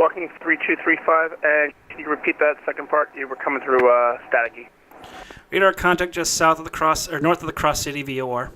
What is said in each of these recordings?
walking 3235, and can you repeat that second part? You were coming through staticky. Radar contact just south of the cross, or north of the Cross City VOR.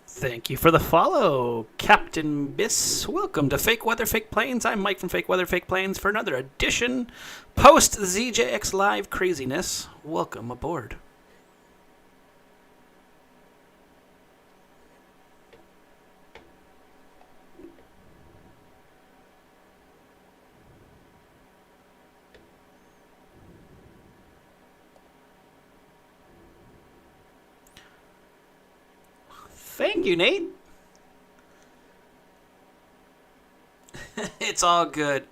Thank you for the follow, Captain Biss. Welcome to Fake Weather, Fake Planes. I'm Mike from Fake Weather, Fake Planes for another edition post ZJX Live craziness. Welcome aboard. Thank you, Nate. It's all good.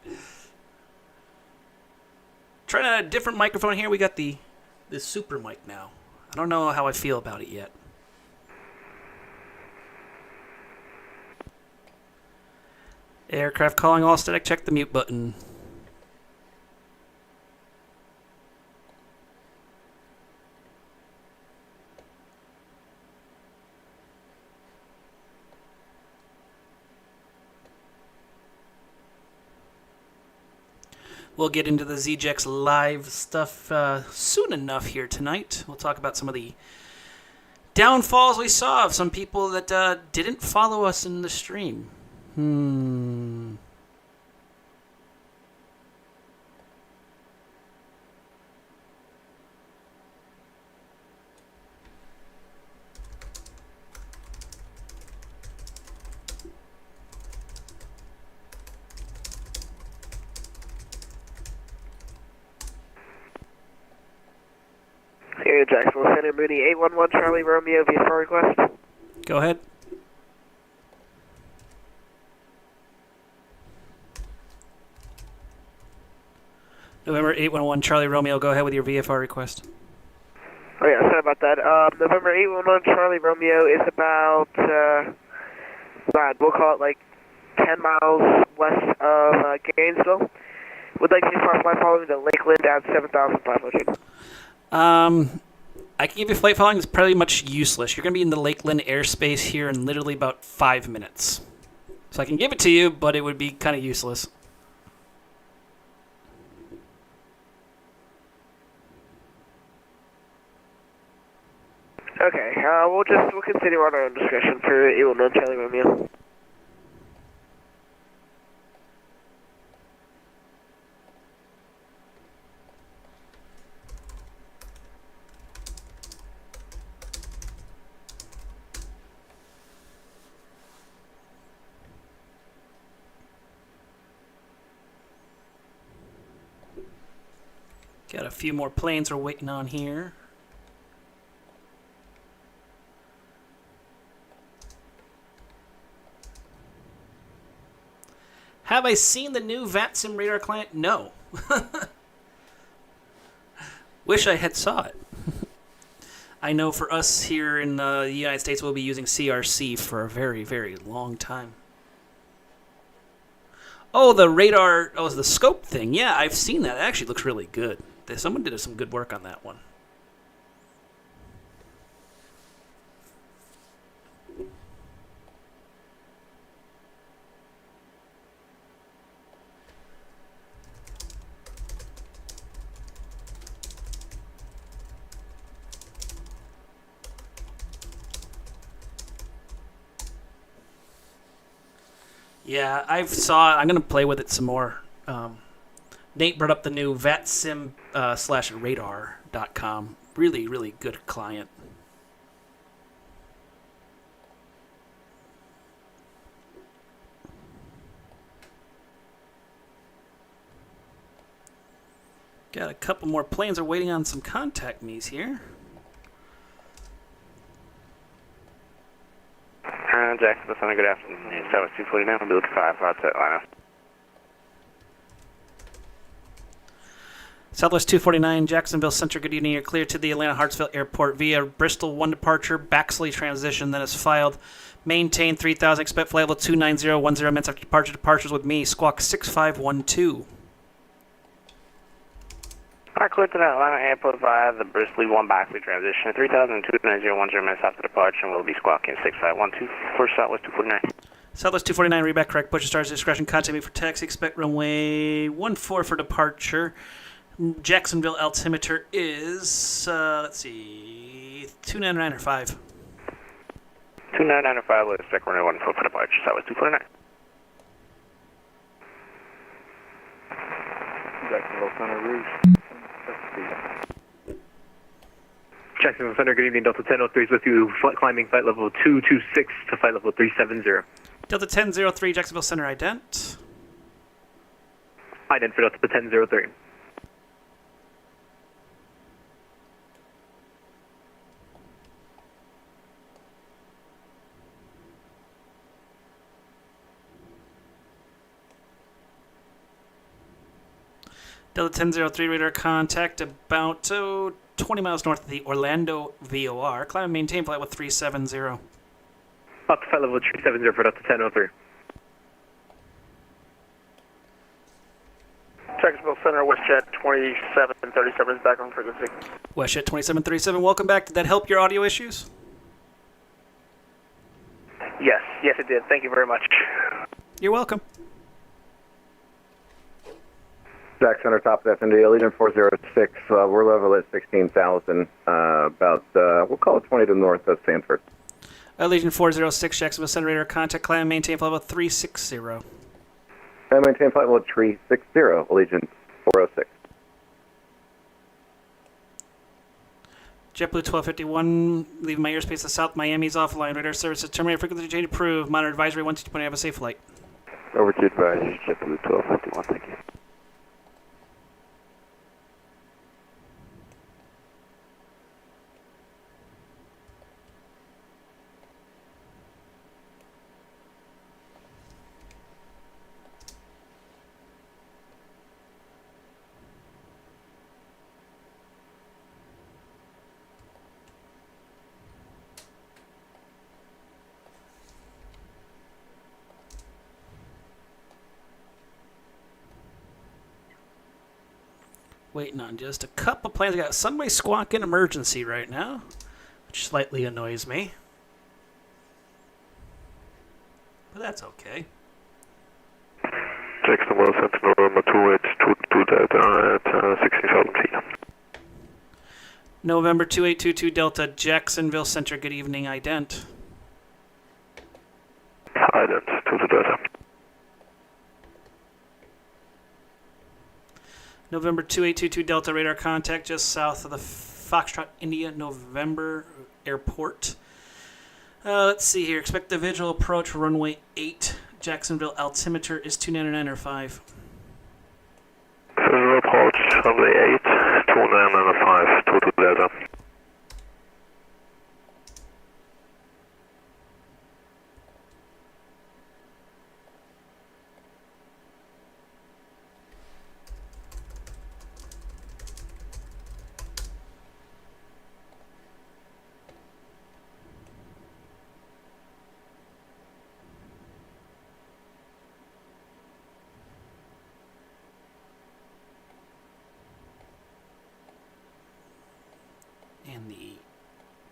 Trying a different microphone here. We got the super mic now. I don't know how I feel about it yet. Aircraft calling all static. Check the mute button. We'll get into the ZJX Live stuff soon enough here tonight. We'll talk about some of the downfalls we saw of some people that didn't follow us in the stream. Here, Jacksonville Center, Mooney 811 Charlie Romeo VFR request. Go ahead. November 811 Charlie Romeo, go ahead with your VFR request. Oh yeah, sorry about that. November 811 Charlie Romeo is about, we'll call it like 10 miles west of Gainesville. Would like to fly following the Lakeland at 7,500. I can give you flight following. It's pretty much useless. You're going to be in the Lakeland airspace here in literally about 5 minutes. So I can give it to you, but it would be kind of useless. Okay, we'll continue on our own discussion for 819 Charlie Romeo. Got a few more planes we're waiting on here. Have I seen the new VATSIM radar client? No. Wish I had saw it. I know for us here in the United States, we'll be using CRC for a very, very long time. Oh, the radar, the scope thing. Yeah, I've seen that. It actually looks really good. Someone did some good work on that one. Yeah, I'm going to play with it some more. Nate brought up the new vatsim/radar.com. Really, really good client. Got a couple more planes are waiting on some contact me's here. Jacksonville Center, good afternoon. It's Southwest 249, I'll be looking 5 to Atlanta. Southwest 249, Jacksonville Center, good evening. You're clear to the Atlanta Hartsfield Airport via Bristol 1 departure, Baxley transition, then is filed. Maintain 3000, expect flight level 290, 10 minutes after departure. Departures with me, squawk 6512. Alright, clear to that Atlanta Airport via the Bristol 1 Backley transition. 3002-9010 minutes after departure, and we'll be squawking 6512 for Southwest 249. Southwest 249, read back correct. Push stars discretion. Contact me for taxi. Expect runway 14 for departure. Jacksonville altimeter is, let's see, 299 or 5. 299 or 5, let's expect runway 14 for departure. Southwest 249. Jacksonville Center, Rouge. Jacksonville Center, good evening. Delta 1003 is with you, climbing flight level 226 to flight level 370. Delta 1003, Jacksonville Center, ident. Ident for Delta 1003. Delta 1003, radar contact about 20 miles north of the Orlando VOR. Climb and maintain flight with 370. Up to flight level 370 for Delta 1003. Jacksonville Center, WestJet 2737 is back on frequency. WestJet 2737, welcome back. Did that help your audio issues? Yes, it did. Thank you very much. You're welcome. Jack Center, top of FND, Allegiant 406. We're level at 16,000, about, we'll call it 20 to the north of Sanford. Allegiant 406, Jacksonville Center, radar contact. Climb and maintain flight level 360. And maintain flight level 360, Allegiant 406. JetBlue 1251, leaving my airspace to South Miami's offline. Radar services terminated. Frequency change approved. Monitor advisory 122.8. Have a safe flight. Over to advise, JetBlue 1251, thank you. Waiting on just a couple planes. I got somebody squawking emergency right now, which slightly annoys me. But that's okay. Jacksonville Sentinel number 2822 Delta at 16,000 feet. November 2822 Delta, Jacksonville Center. Good evening, ident. Ident, 22 Delta. November 2822 Delta, radar contact just south of the Foxtrot India November Airport. Let's see here. Expect the visual approach runway 8. Jacksonville altimeter is 299 or 5. Visual approach runway 8, 2995, 22 Delta. And the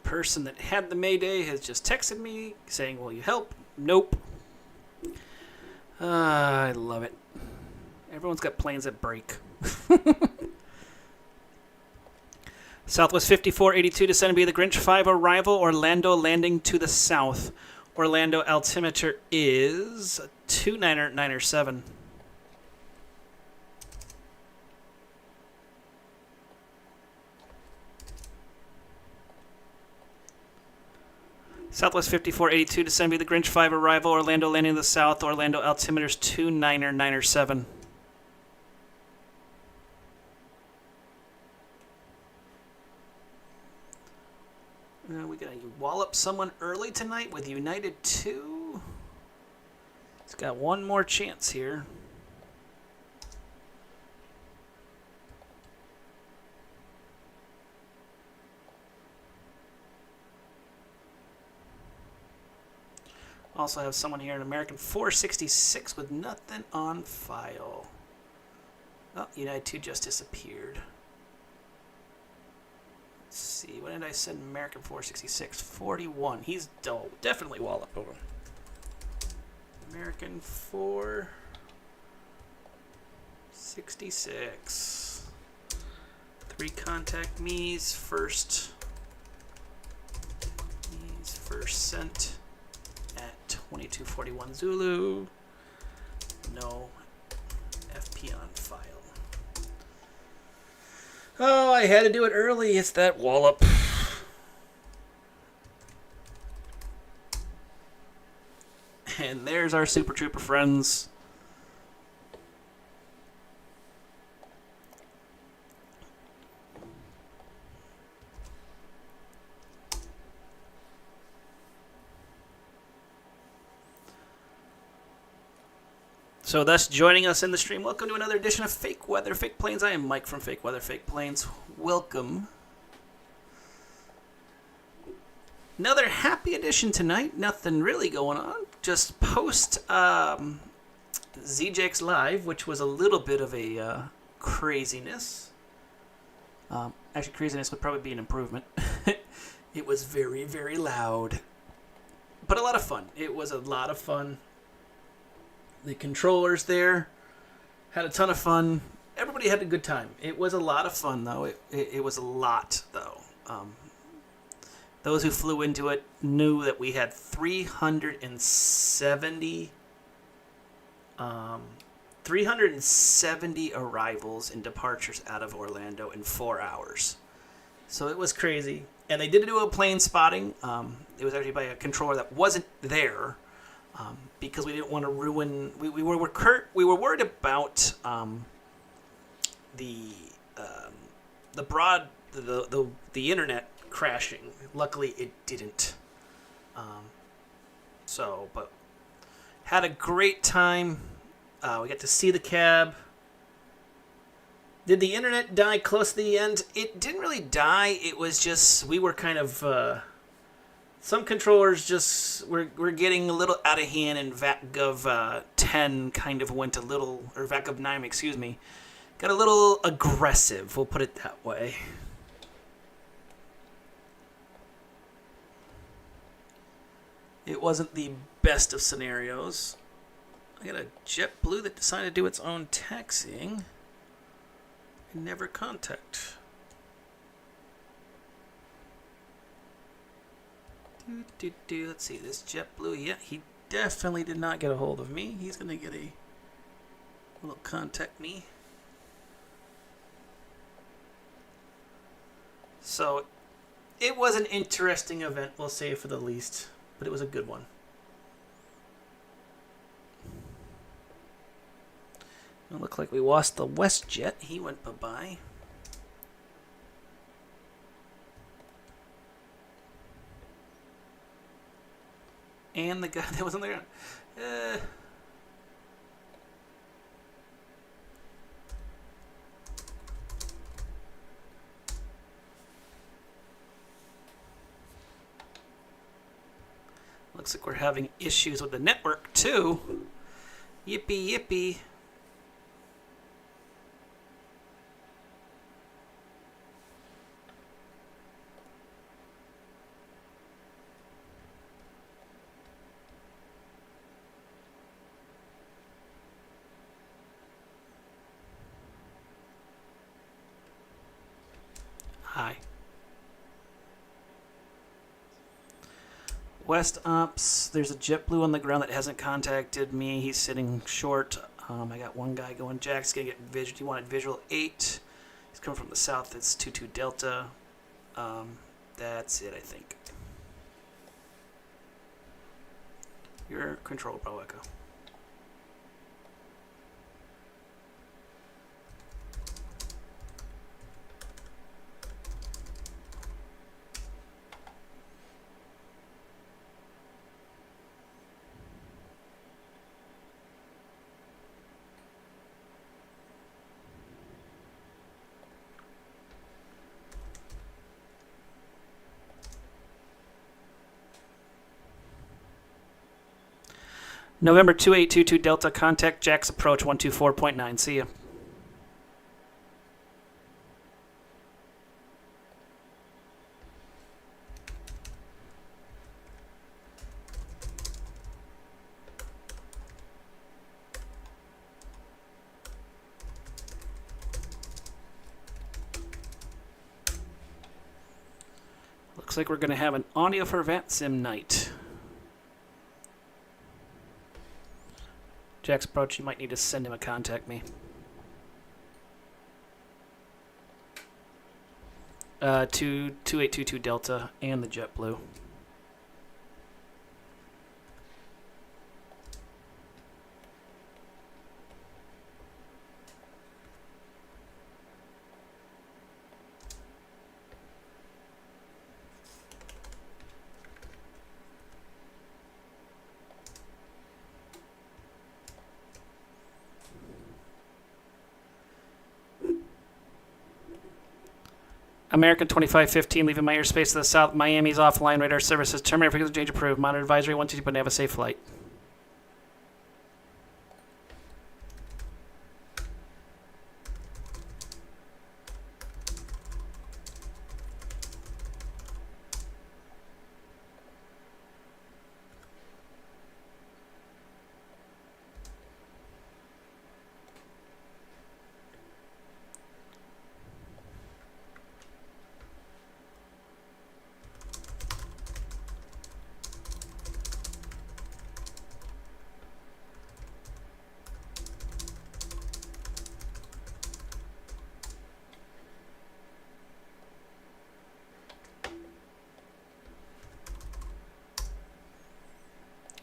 person that had the Mayday has just texted me saying, will you help? Nope. I love it. Everyone's got planes that break. Southwest 5482 descending via the Grinch 5 arrival. Orlando landing to the south. Orlando altimeter is 297. Southwest 5482 descend via the Grinch 5 arrival. Orlando landing to the south. Orlando altimeter is 2997. We gotta wallop someone early tonight with United 2. It's got one more chance here. Also have someone here in American 466 with nothing on file. Oh, United 2 just disappeared. Let's see, when did I send American 466? 41. He's definitely wall up over. American 466. 3 contact me's first. Me's first sent at 2241 Zulu. No FP on file. Oh, I had to do it early. It's that wallop. And there's our Super Trooper friends. So that's joining us in the stream. Welcome to another edition of Fake Weather, Fake Planes. I am Mike from Fake Weather, Fake Planes. Welcome. Another happy edition tonight. Nothing really going on. Just post ZJX Live, which was a little bit of a craziness. Actually, craziness would probably be an improvement. It was very, very loud. But a lot of fun. It was a lot of fun. The controllers there had a ton of fun. Everybody had a good time. It was a lot of fun, though. It was a lot, though. Those who flew into it knew that we had 370 arrivals and departures out of Orlando in 4 hours. So it was crazy. And they did do a plane spotting. It was actually by a controller that wasn't there. Because we didn't want to ruin. We were worried about the internet crashing. Luckily, it didn't. But had a great time. We got to see the cab. Did the internet die close to the end? It didn't really die. It was just we were kind of. Some controllers just were getting a little out of hand, and VACGov 10 kind of went a little, or VACGov 9, excuse me, got a little aggressive. We'll put it that way. It wasn't the best of scenarios. I got a JetBlue that decided to do its own taxiing and never contact. Let's see, this JetBlue, yeah, he definitely did not get a hold of me. He's going to get a little contact me. So, it was an interesting event, we'll say for the least, but it was a good one. It looked like we lost the WestJet. He went bye-bye. And the guy that was on the ground. Looks like we're having issues with the network, too. Yippee, yippee. Hi. West Ops, there's a JetBlue on the ground that hasn't contacted me. He's sitting short. I got one guy going, Jack's going to get visual. He wanted visual 8. He's coming from the south. It's 22 Delta. That's it, I think. Your control, Bravo Echo. November 2822 Delta, contact Jack's approach 124.9. See ya. Looks like we're going to have an audio for VATSIM night. Jack's approach, you might need to send him a contact me. 2822 Delta and the JetBlue. American 2515, leaving my airspace to the south. Miami's offline. Radar services terminated. Frequency change approved. Monitor advisory 122, but have a safe flight.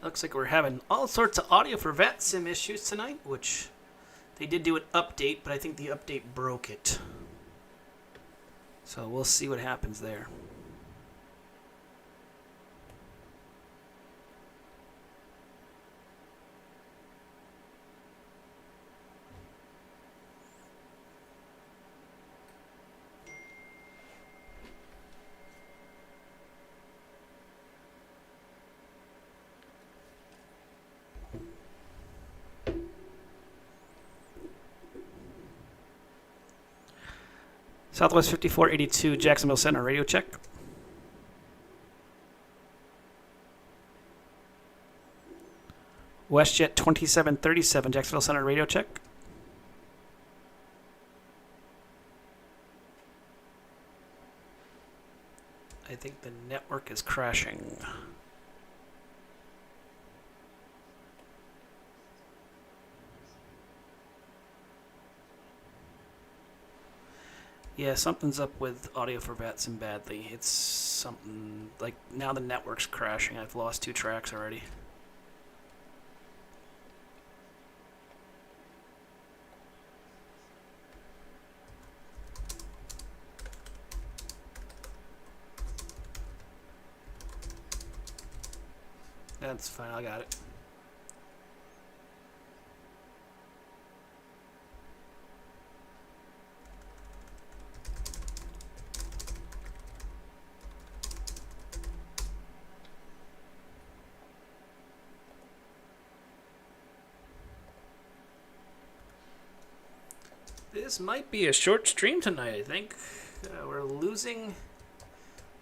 Looks like we're having all sorts of audio for VATSIM issues tonight, which they did do an update, but I think the update broke it. So we'll see what happens there. Southwest 5482, Jacksonville Center, radio check. WestJet 2737, Jacksonville Center, radio check. I think the network is crashing. Yeah, something's up with audio for VATSIM badly. It's something like now the network's crashing. I've lost 2 tracks already. That's fine, I got it. This might be a short stream tonight, I think. We're losing...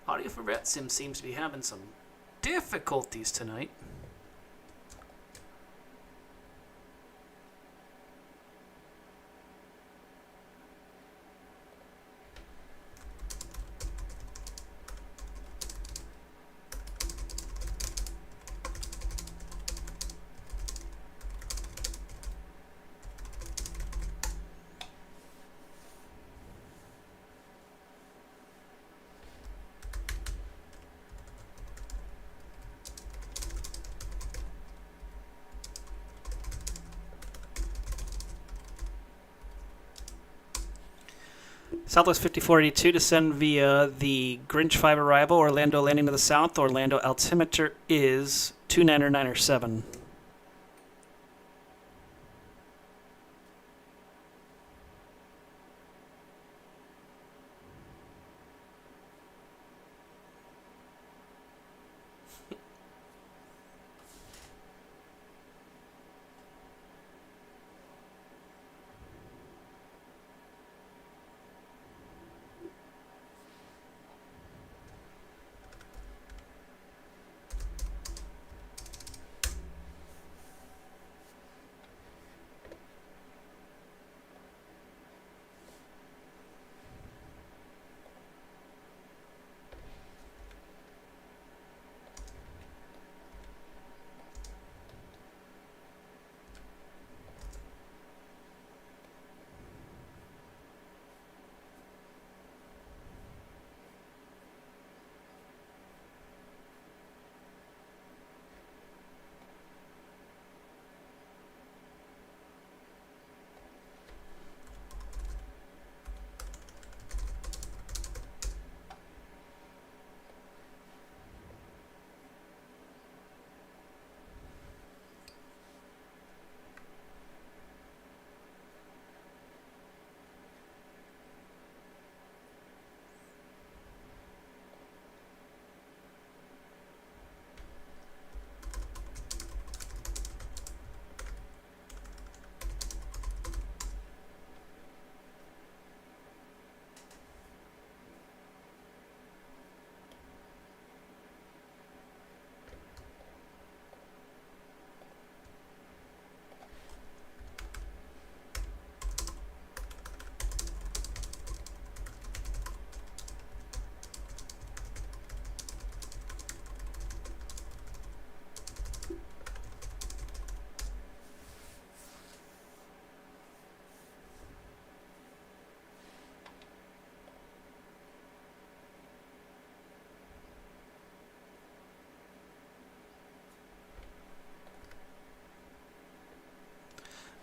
Audio for VATSIM seems to be having some difficulties tonight. Southwest 5482 descend via the Grinch 5 arrival, Orlando landing to the south. Orlando altimeter is 299.7.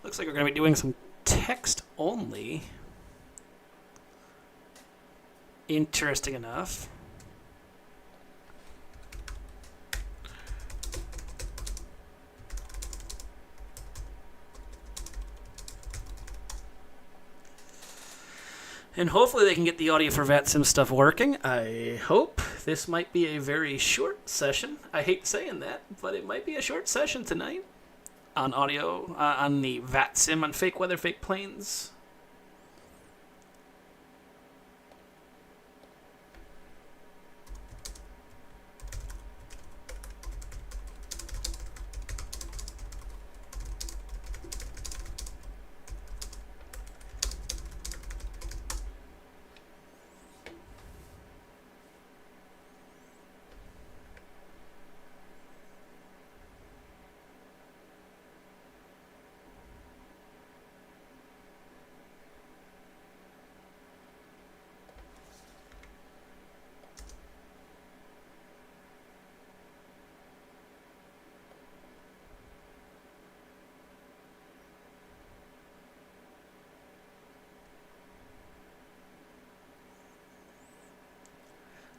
Looks like we're going to be doing some text only. Interesting enough. And hopefully they can get the audio for VATSIM stuff working. I hope this might be a very short session. I hate saying that, but it might be a short session tonight on audio, on the VATSIM on fake weather, fake planes.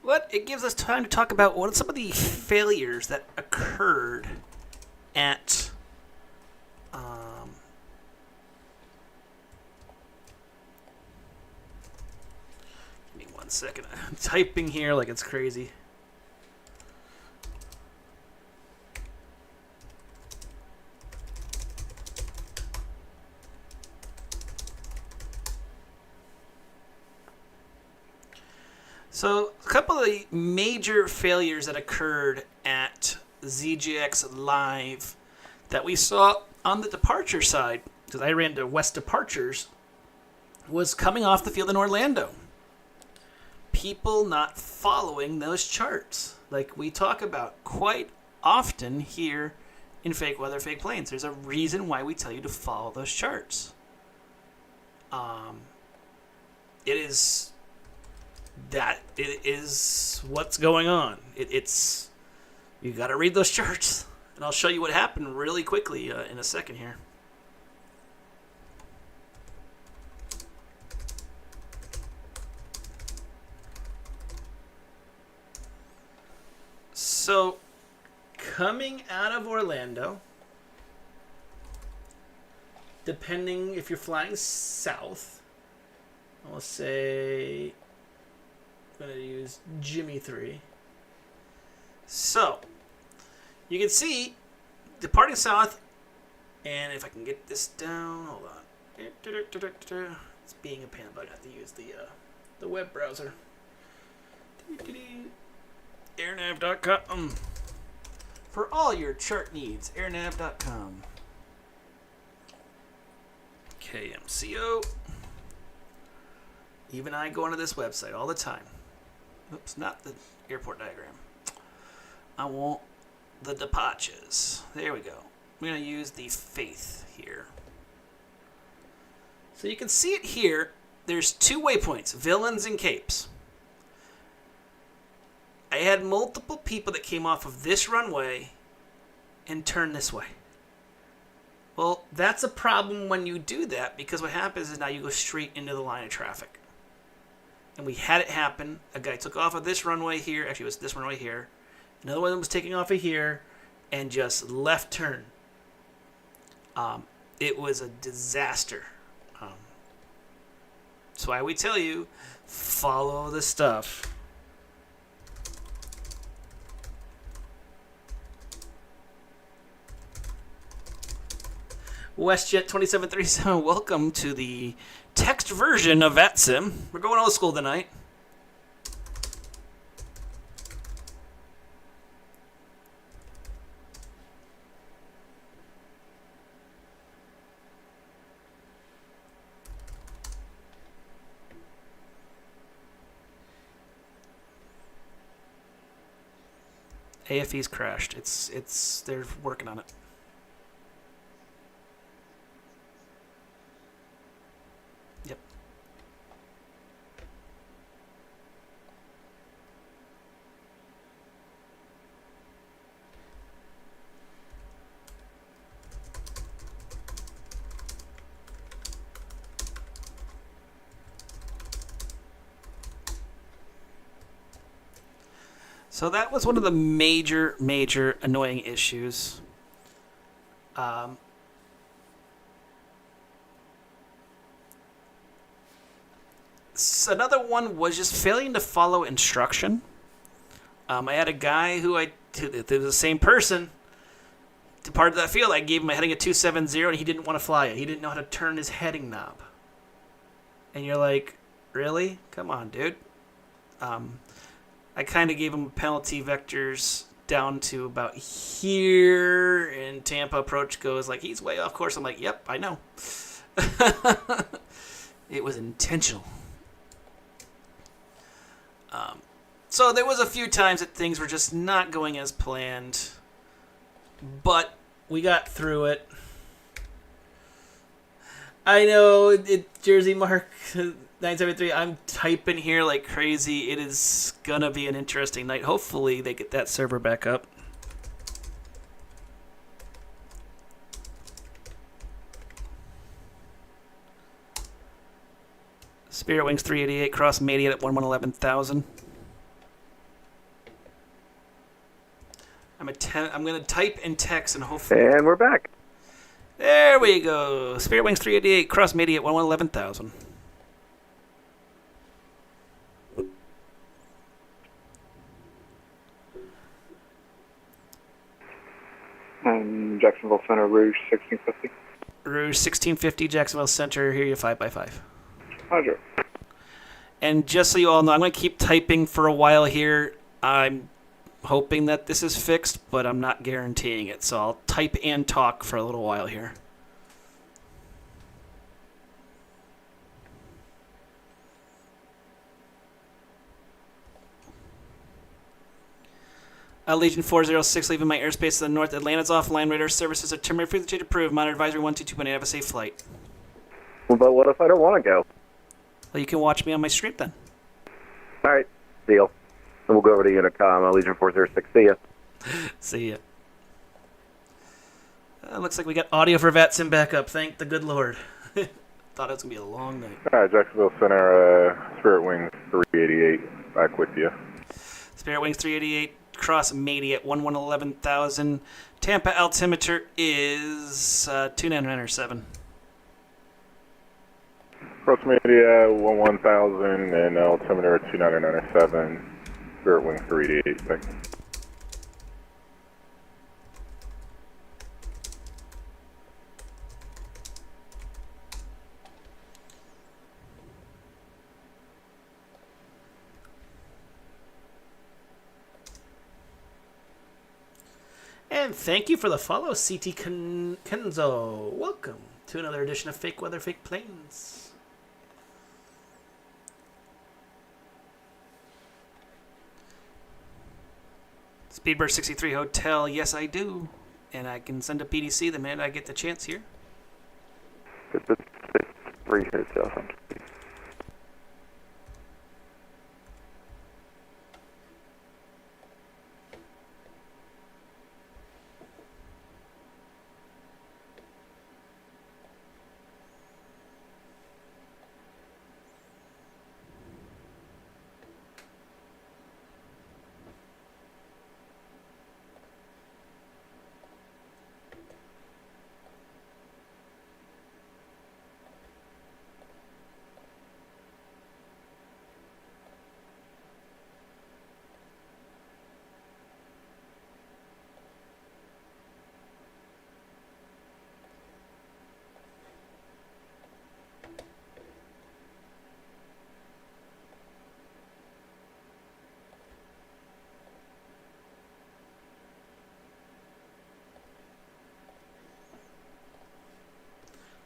But it gives us time to talk about what some of the failures that occurred at give me 1 second. I'm typing here like it's crazy. So, a couple of the major failures that occurred at ZGX Live that we saw on the departure side, because I ran to West Departures, was coming off the field in Orlando. People not following those charts, like we talk about quite often here in Fake Weather, Fake Planes. There's a reason why we tell you to follow those charts. It is what's going on. It's you got to read those charts, and I'll show you what happened really quickly in a second here. So, coming out of Orlando, depending if you're flying south, I'll say I'm going to use Jimmy 3. So, you can see departing south, and if I can get this down, hold on. It's being a pain, but I have to use the web browser. Airnav.com. For all your chart needs, airnav.com. KMCO. Even I go onto this website all the time. Oops, not the airport diagram. I want the departures. There we go. I'm going to use the faith here. So you can see it here. There's 2 waypoints, villains and capes. I had multiple people that came off of this runway and turned this way. Well, that's a problem when you do that, because what happens is now you go straight into the line of traffic. And we had it happen. A guy took off of this runway here. Actually, it was this runway here. Another one was taking off of here and just left turn. It was a disaster. That's why we tell you, follow the stuff. WestJet 2737, welcome to the text version of VATSIM. We're going old school tonight. AFE's crashed. They're working on it. Yep. So that was one of the major annoying issues. So another one was just failing to follow instruction. I had a guy who it was the same person. To part of that field, I gave him a heading of 270, and he didn't want to fly it. He didn't know how to turn his heading knob. And you're like, really? Come on, dude. I kind of gave him penalty vectors down to about here, and Tampa approach goes like, he's way off course. I'm like, yep, I know. It was intentional. So there was a few times that things were just not going as planned, but we got through it. I know, Jersey Mark 973, I'm typing here like crazy. It is going to be an interesting night. Hopefully they get that server back up. Spirit Wings 388, cross Media at 11,000. I'm going to type and text and hopefully... And we're back. There we go. Spirit Wings 388, cross Media at 11,000. Jacksonville Center, Rouge 1650. Rouge 1650, Jacksonville Center, hear you 5x5. Roger. And just so you all know, I'm going to keep typing for a while here. I'm hoping that this is fixed, but I'm not guaranteeing it. So I'll type and talk for a little while here. Legion 406 leaving my airspace to the north. Atlanta's offline. Radar services are terminated. Frequency approved. Monitor advisory 122.8. Have a safe flight. Well, but what if I don't want to go? Well, you can watch me on my stream then. All right, deal. And we'll go over to Unicom, Legion 406. See ya. See ya. Looks like we got audio for VATSIM backup. Thank the good Lord. Thought it was going to be a long night. Jacksonville Center, Spirit Wings 388, back with you. Spirit Wings 388, cross Media at 11,000. Tampa altimeter is 2997. Cross Media 11,000 and altimeter 2997. Spirit Wings 388, thanks. And thank you for the follow, CT Kenzo. Welcome to another edition of Fake Weather, Fake Planes. Speedbird 63 Hotel, yes I do. And I can send a PDC the minute I get the chance here. Good, 3 Hotel, thank you.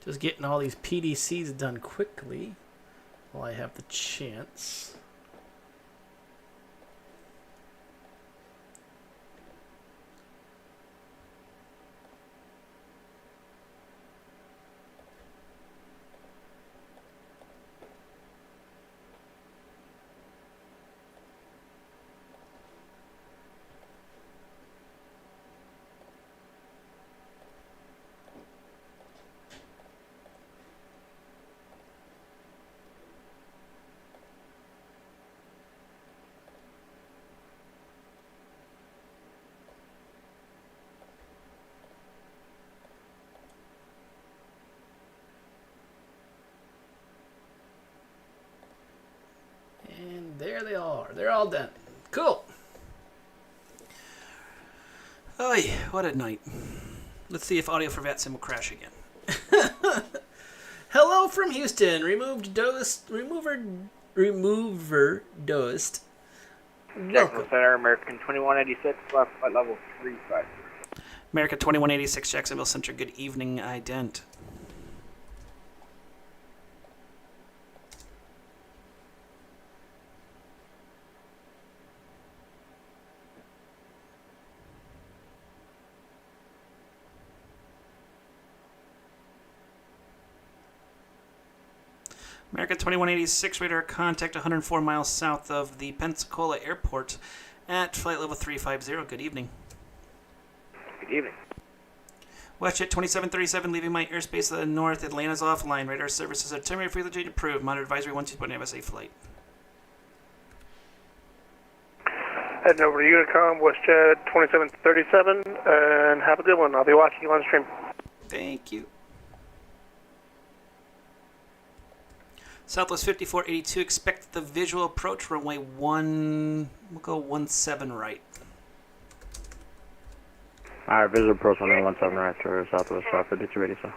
Just getting all these PDCs done quickly while I have the chance. more. They're all done. Cool. Oh, yeah, what a night. Let's see if audio for VATSIM will crash again. Hello from Houston. Remover dosed. Jacksonville Center, American 2186, left flight level 35. America 2186, Jacksonville Center. Good evening, ident. America 2186, radar contact 104 miles south of the Pensacola Airport at flight level 350. Good evening. Good evening. WestJet 2737 leaving my airspace to the north. Atlanta's offline. Radar services are terminated. Frequency change approved. Monitor advisory 12.9 SA flight. Heading over to Unicom, WestJet 2737, and have a good one. I'll be watching you on stream. Thank you. Southwest 5482, expect the visual approach, runway 1, we'll go 17 right. Alright, visual approach on 17 right to Southwest 5287.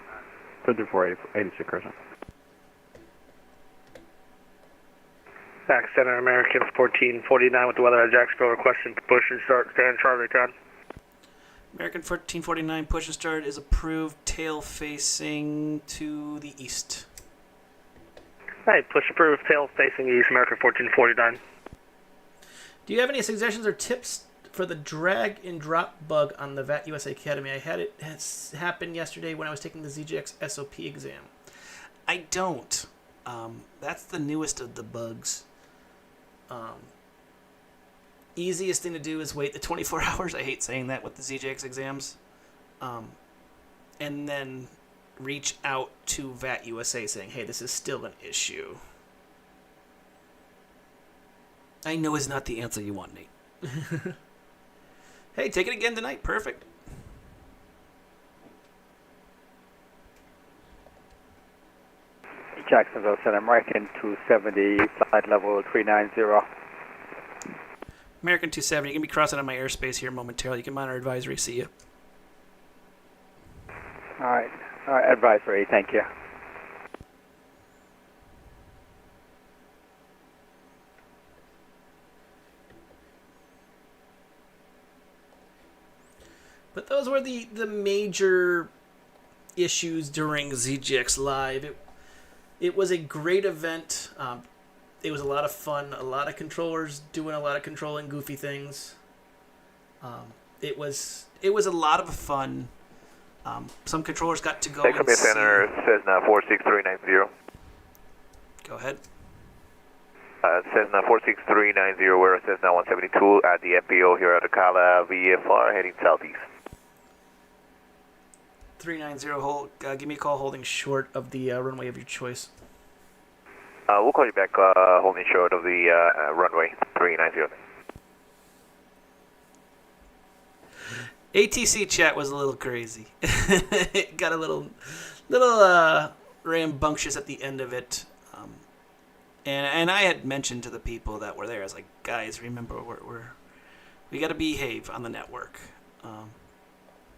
5486 Crescent. Back Center, American 1449 with the weather at Jacksonville, requesting push and start, stand Charlie, turn. American 1449, push and start is approved, tail facing to the east. Hey, push approved, tail facing east, American 1449. Do you have any suggestions or tips for the drag and drop bug on the VAT USA Academy? I had it happen yesterday when I was taking the ZJX SOP exam. I don't. That's the newest of the bugs. Easiest thing to do is wait the 24 hours. I hate saying that with the ZJX exams. And then reach out to VAT USA saying, hey, this is still an issue. I know is not the answer you want, Nate. Hey, take it again tonight. Perfect. Jacksonville Center, American 270, flight level 390. American 270, you can be crossing on my airspace here momentarily. You can monitor advisory. See you. Alright, advisory, thank you. But those were the major issues during ZGX Live. It was a great event. It was a lot of fun. A lot of controllers doing a lot of controlling goofy things. It was a lot of fun. Some controllers got to go and see. Center, Cessna 46390. Go ahead. Cessna 46390, we're at Cessna 172 at the FPO here at Ocala VFR heading southeast. 390, hold, give me a call holding short of the runway of your choice. We'll call you back holding short of the runway 390. ATC chat was a little crazy. It got a little rambunctious at the end of it. And I had mentioned to the people that were there, I was like, guys, remember, we got to behave on the network.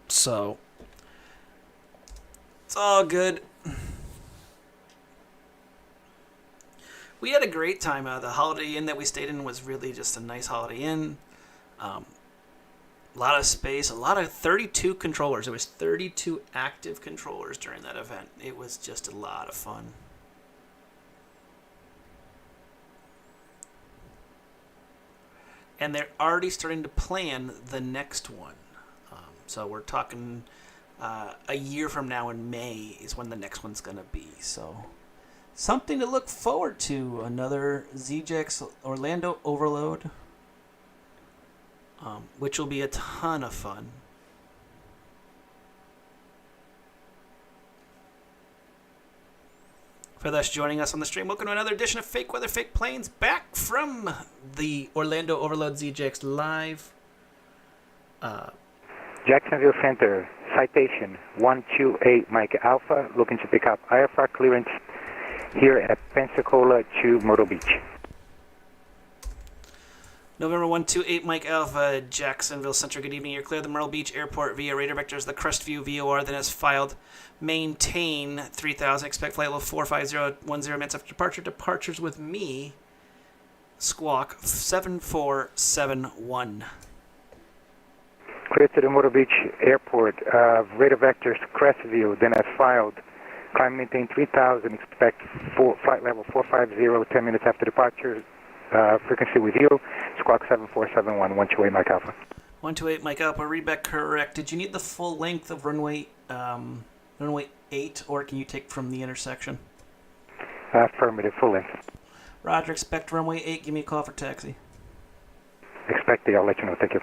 So it's all good. We had a great time. The Holiday Inn that we stayed in was really just a nice Holiday Inn. A lot of space, a lot of 32 controllers. There was 32 active controllers during that event. It was just a lot of fun. And they're already starting to plan the next one. So we're talking a year from now in May is when the next one's going to be. So something to look forward to. Another ZJX Orlando Overload, which will be a ton of fun. For those joining us on the stream, welcome to another edition of Fake Weather, Fake Planes, back from the Orlando Overload ZJX Live. Jacksonville Center, citation 128 Mike Alpha, looking to pick up IFR clearance here at Pensacola to Myrtle Beach. November 128, Mike Alpha, Jacksonville Center. Good evening. You're clear of the Myrtle Beach Airport via radar vectors. The Crestview VOR then has filed. Maintain 3000. Expect flight level 45010 minutes after departure. Departures with me. Squawk 7471. Clear to the Myrtle Beach Airport. Radar vectors Crestview then has filed. Climb maintain 3000. Expect flight level 450 10 minutes after departure. Frequency with you. Squawk 7471. 128 Mike Alpha. 128 Mike Alpha. Read back correct. Did you need the full length of runway 8, or can you take from the intersection? Affirmative. Full length. Roger. Expect runway 8. Give me a call for taxi. Expect the. I'll let you know. Thank you.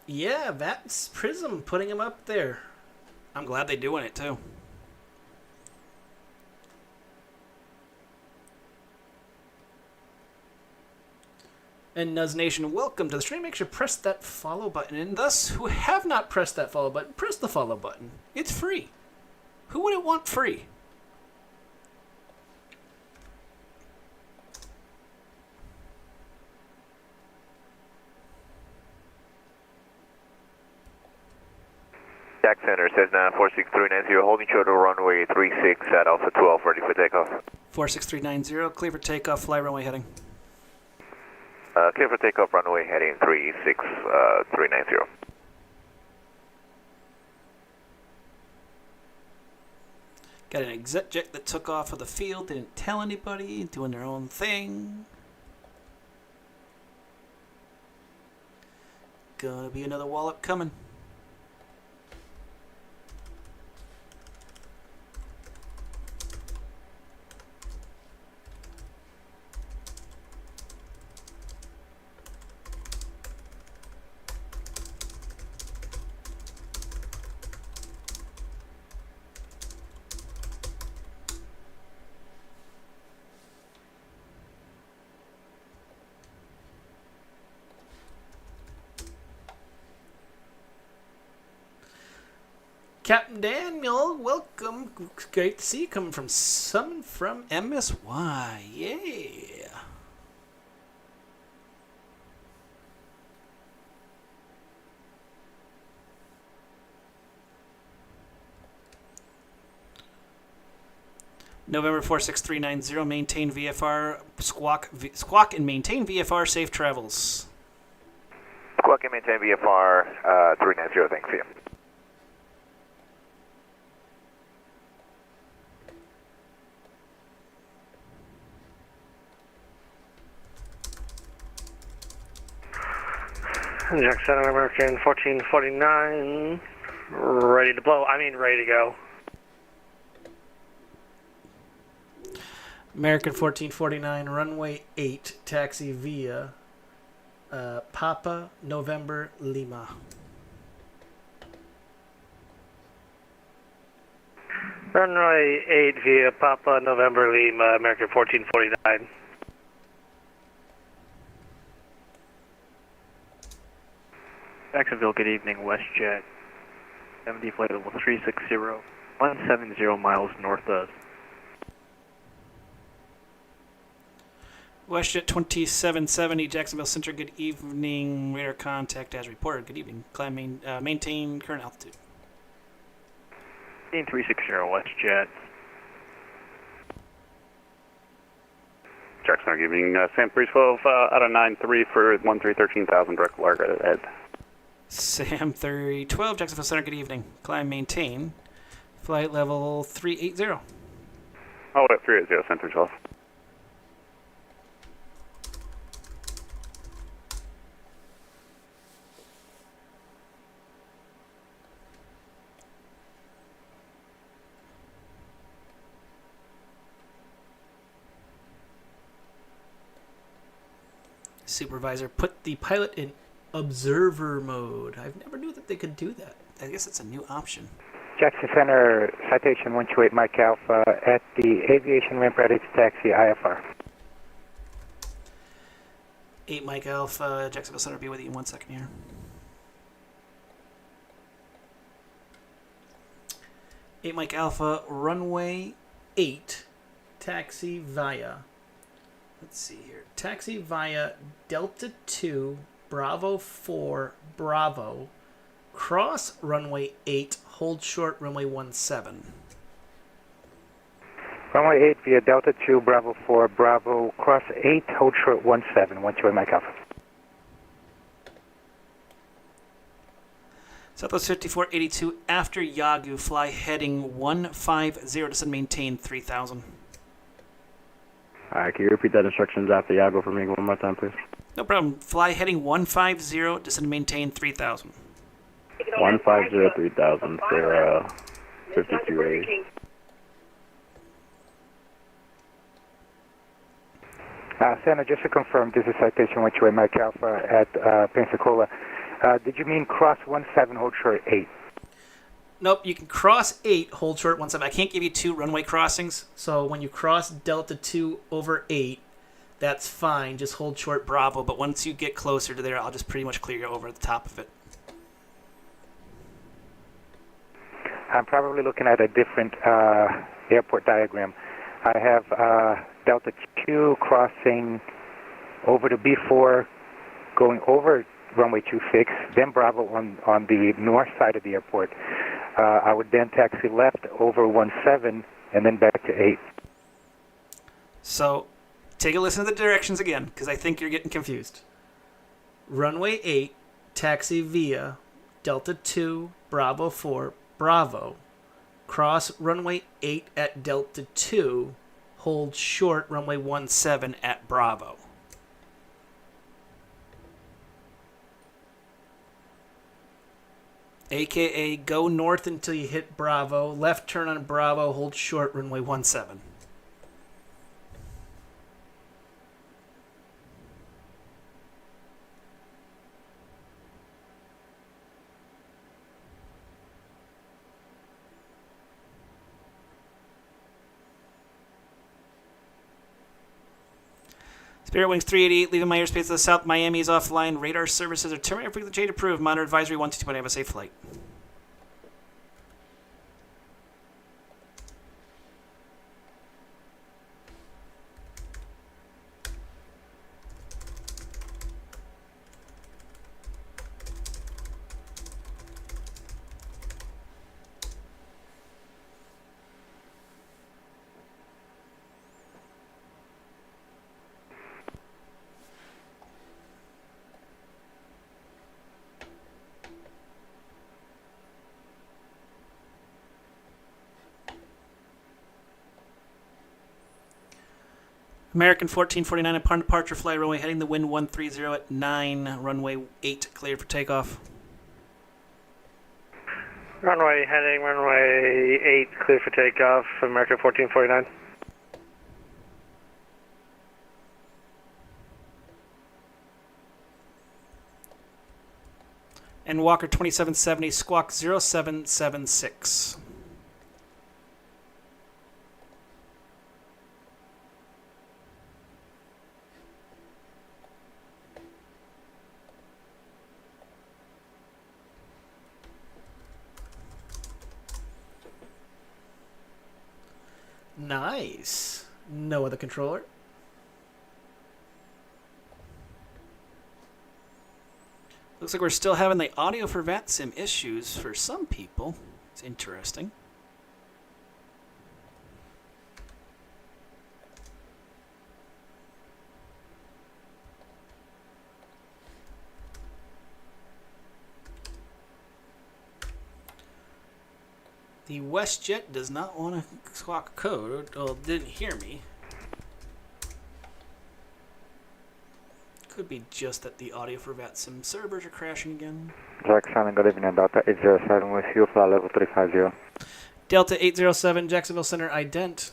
Yeah, that's Prism putting him up there. I'm glad they're doing it too. And Nuz Nation, welcome to the stream. Make sure to press that follow button. And thus, who have not pressed that follow button, press the follow button. It's free. Who wouldn't want free? Jack Center, Cessna 46390, holding short of runway 36 at Alpha 12, ready for takeoff. 46390, clear for takeoff, fly runway heading. Clear for takeoff, runway heading 36390. Got an exec jet that took off of the field, didn't tell anybody, doing their own thing. Gonna be another wallop coming. Captain Daniel, welcome. Great to see you coming from Summon from MSY. Yeah. November 46390, maintain VFR, squawk and maintain VFR, safe travels. Squawk and maintain VFR 390, thanks for you. Jack Center, American 1449, ready to blow. Ready to go. American 1449, runway 8, taxi via Papa November Lima. Runway 8 via Papa November Lima, American 1449. Jacksonville, good evening, WestJet. 70 flight level 360, 170 miles north of. WestJet 2770, Jacksonville Center, good evening. Radar contact as reported. Good evening. Climb maintain current altitude. 360, WestJet. Jackson, good evening. Sam 312 out of 93 for 1313,000 direct wire guided ahead. Sam 312, Jacksonville Center, good evening. Climb maintain. Flight level 380. Oh, at 380, Sam 312. Supervisor, put the pilot in observer mode. I've never knew that they could do that. I guess it's a new option. Jackson Center, citation 128 Mike Alpha at the aviation ramp ready to taxi IFR. 8 Mike Alpha, Jacksonville Center, be with you in 1 second here. Eight Mike Alpha, runway 8, taxi via. Let's see here. Taxi via Delta 2, Bravo 4, Bravo. Cross runway 8, hold short runway 17. Runway 8 via Delta 2, Bravo 4, Bravo. Cross 8, hold short 17, 128 Mike Alpha. Southwest 5482 after Yagu, fly heading 150, descend maintain 3000. Alright, can you repeat that instructions after Yago for me one more time, please? No problem. Fly heading 150, descend maintain 3000. 150, 3000 for 52A. Santa, just to confirm, this is citation 128 Mike Alpha at Pensacola. Did you mean cross 17, hold short 8? Nope, you can cross 8, hold short 17. I can't give you 2 runway crossings, so when you cross Delta 2 over 8, that's fine. Just hold short Bravo, but once you get closer to there, I'll just pretty much clear you over the top of it. I'm probably looking at a different airport diagram. I have Delta 2 crossing over to B4, going over runway 26, then Bravo on the north side of the airport. I would then taxi left over 17 and then back to 8. So take a listen to the directions again, because I think you're getting confused. Runway 8, taxi via Delta 2, Bravo 4, Bravo. Cross runway 8 at Delta 2, hold short runway 17 at Bravo. AKA go north until you hit Bravo, left turn on Bravo, hold short runway 17. Spirit Wings 388, leaving my airspace to the south. Miami is offline. Radar services are terminated. Frequency change approved. Monitor advisory 122. Have a safe flight. American 1449 upon departure, fly runway heading the wind 130 at 9, runway 8 cleared for takeoff. Runway heading, runway 8 cleared for takeoff, American 1449. And Walker 2770, squawk 0776. Nice. No other controller. Looks like we're still having the audio for VATSIM issues for some people. It's interesting. The WestJet does not want to squawk code. Well, didn't hear me. Could be just that the audio for VATSIM servers are crashing again. Jackson, good evening, Delta 807 with you, flight level 350. Delta 807, Jacksonville Center, ident.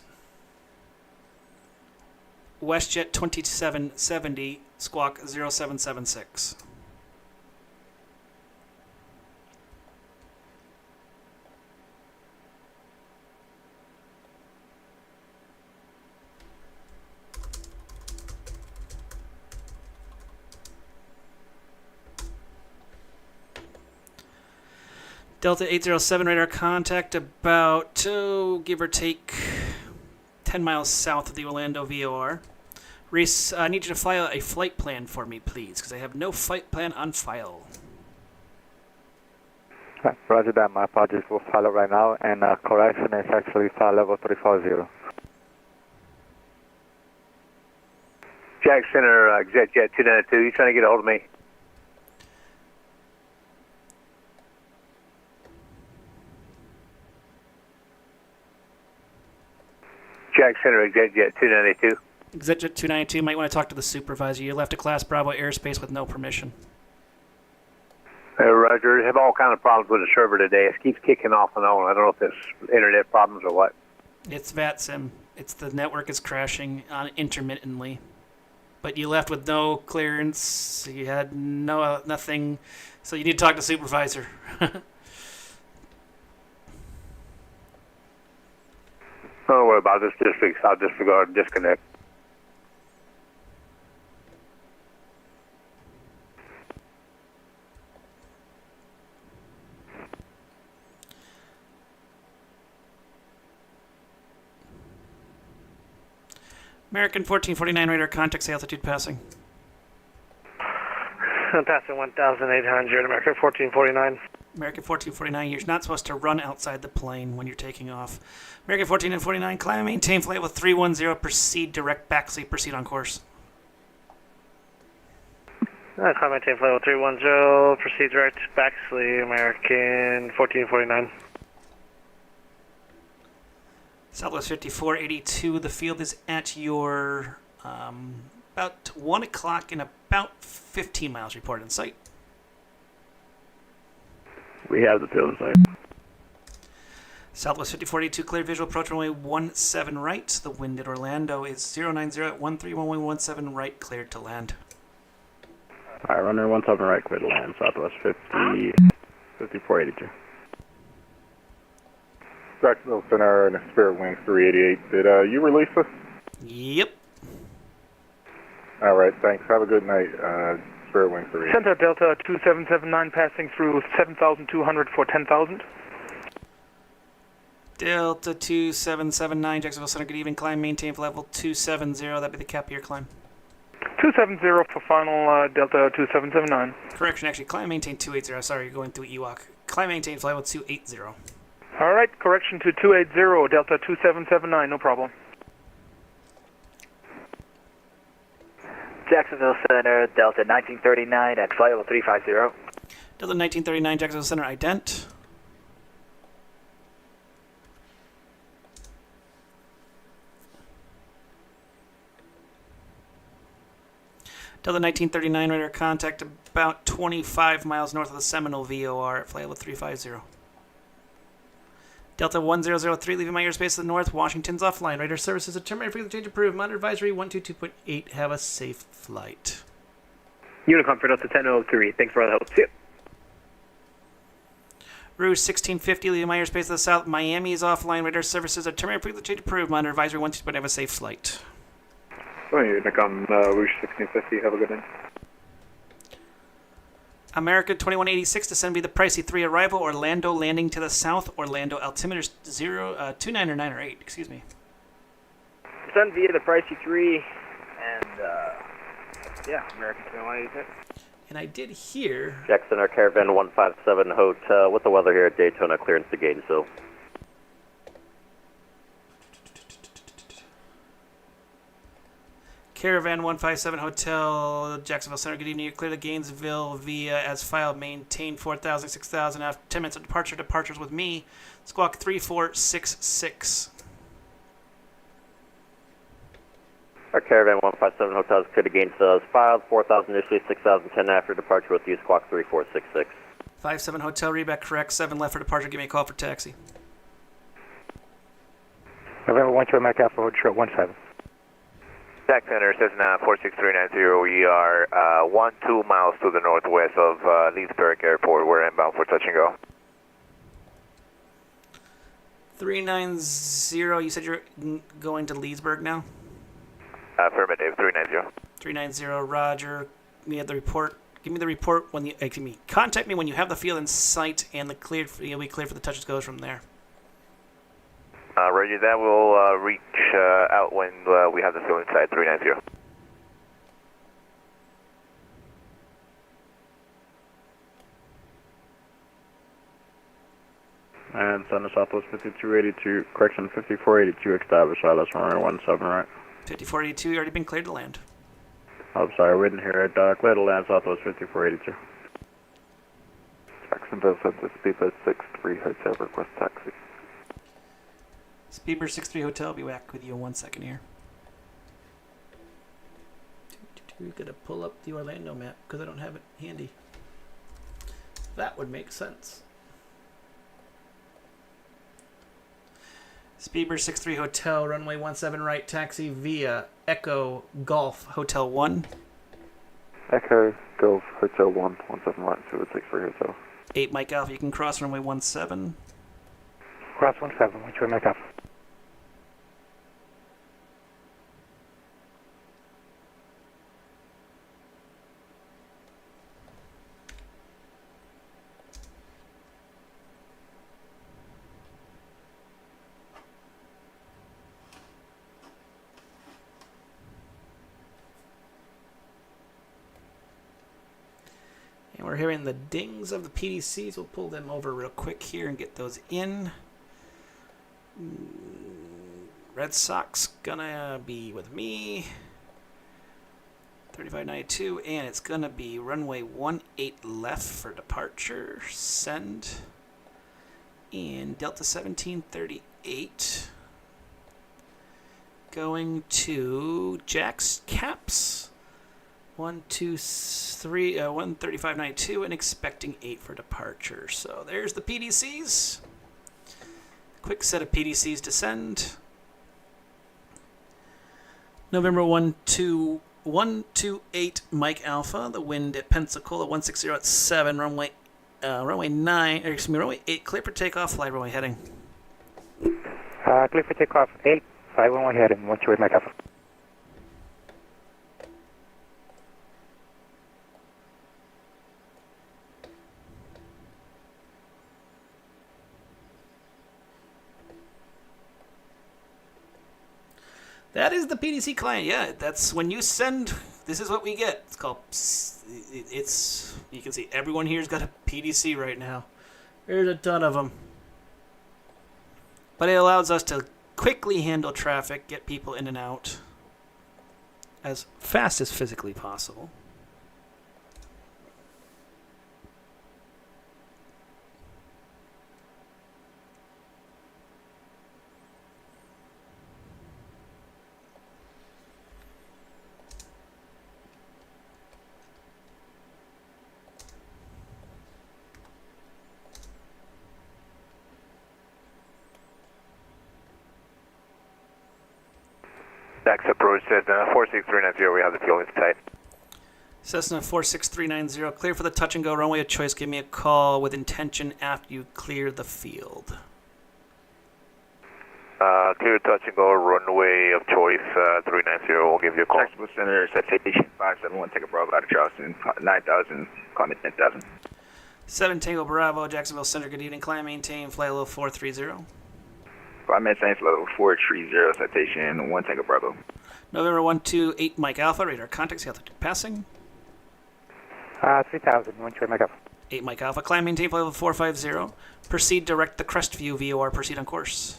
WestJet 2770, squawk 0776. Delta 807 radar contact about, give or take, 10 miles south of the Orlando VOR. Reese, I need you to file a flight plan for me, please, because I have no flight plan on file. Roger that, my apologies, we'll file it right now, and correction is actually flight level 340. Jack Center, Jet 292, you trying to get a hold of me? Jack Center, Jet 292. Exit 292, might want to talk to the supervisor. You left a Class Bravo airspace with no permission. Roger, I have all kind of problems with the server today. It keeps kicking off and on. I don't know if it's internet problems or what. It's VATSIM. It's the network is crashing intermittently. But you left with no clearance. You had nothing. So you need to talk to the supervisor. Don't worry about this. I'll disregard disconnect. American 1449 radar contact, say altitude passing. Passing 1,800, American 1449. American 1449, you're not supposed to run outside the plane when you're taking off. American 1449, climb and maintain flight with 310, proceed direct backseat, proceed on course. Climb and maintain flight with 310, proceed direct backseat, American 1449. Southwest 5482, the field is at your about 1 o'clock and about 15 miles reported in sight. We have the field in sight. Southwest 5482, clear visual approach runway 17 right. The wind at Orlando is 090 at 131117 right, cleared to land. All right, runner 17 right, clear to land, Southwest 5482. Jacksonville Center and Spirit Wing 388. Did you release us? Yep. All right, thanks. Have a good night, Spirit Wing 388. Center Delta 2779 passing through 7,200 for 10,000. Delta 2779, Jacksonville Center, good evening. Climb, maintain for level 270. That'd be the cap of your climb. 270 for final Delta 2779. Correction, actually, climb, maintain 280. Sorry, you're going through Ewok. Climb, maintain flight level 280. All right, correction to 280, Delta 2779, no problem. Jacksonville Center, Delta 1939 at flight level 350. Delta 1939, Jacksonville Center, ident. Delta 1939, radar contact about 25 miles north of the Seminole VOR at flight level 350. Delta 1003, leaving my airspace to the north. Washington's offline. Radar services at terminated frequency change approved. Monitor advisory 122.8. Have a safe flight. Unicom for Delta 1003. Thanks for all the help. See ya. Rouge 1650, leaving my airspace to the south. Miami is offline. Radar services at terminated frequency change approved. Monitor advisory 122.8. Have a safe flight. Unicom Rouge 1650. Have a good night. America 2186, descend be the pricey 3 arrival. Orlando landing to the south. Orlando altimeter 29 or 9 or 8. Excuse me. Send via the Pricey 3 and, yeah, American 2186. And I did hear... Jack Center, Caravan 157 Hotel, with the weather here at Daytona, clearance to Gainesville. Caravan 157 Hotel, Jacksonville Center, good evening. You're clear to Gainesville via as filed, maintain 4,000, 6,000. After 10 minutes of departures with me, squawk 3466. Our Caravan 157 Hotel is clear to Gainesville as filed, 4,000 initially, 6,010 after departure with you, squawk 3466. 57 Hotel, read back correct, 7 left for departure, give me a call for taxi. November 1 to America Alpha, hold short 17. Jack Center, Cessna 46390. We are 12 miles to the northwest of Leesburg Airport. We're inbound for touch and go. 390, you said you're going to Leesburg now? Affirmative, 390. 390, roger. We have the report. Give me the report when you, contact me when you have the field in sight and the cleared. You'll be cleared for the touch and goes from there. Roger that. We'll reach out when we have the field inside, 390. And Center Southwest 5282, correction 5482, established ILS runway 17, right? 5482, you already been cleared to land. I'm sorry, we didn't hear it. Clear to land Southwest 5482. Jacksonville said the Speedbird 63 Hotel request taxi. Speedbird 63 Hotel, I'll be back with you in 1 second here. We're going to pull up the Orlando map because I don't have it handy. That would make sense. Speedbird 63 Hotel, runway 17 right, taxi via Echo Golf Hotel 1. Echo Golf Hotel 1, 17 right, 263 Hotel. 8 Mike Alpha, you can cross runway 17. Cross 17, which way Mike Alpha? And we're hearing the dings of the PDCs. We'll pull them over real quick here and get those in. Red Sox gonna be with me. 3592, and it's gonna be runway 18 left for departure. Send. And Delta 1738. Going to Jack's Caps. 13592 and expecting 8 for departure. So there's the PDCs. Quick set of PDCs to send. November 128 Mike Alpha. The wind at Pensacola 160 at 7. Runway 9. Or excuse me, runway 8. Clear for takeoff. Flight runway heading. Clear for takeoff 8. 511 heading. 128 Mike Alpha. That is the PDC client. Yeah, that's when you send. This is what we get. It's called. It's. You can see everyone here's got a PDC right now. There's a ton of them. But it allows us to quickly handle traffic, get people in and out as fast as physically possible. Next approach, Cessna 46390, we have the fuel inside. Cessna 46390, clear for the touch and go runway of choice. Give me a call with intention after you clear the field. Clear touch and go runway of choice 390, we'll give you a call. Jacksonville Center, citation 571, take a Bravo out of Charleston, 9,000, call me 10,000. 7 Tango Bravo, Jacksonville Center, good evening. Climb, maintain, flight level 430. 5 minutes Saints level 430, citation 1 Tango Bravo. November 128 Mike Alpha, radar contact, altitude passing. 3,000, 1 Mike Alpha. 8 Mike Alpha, climb, maintain flight level 450. Proceed direct the Crestview VOR, proceed on course.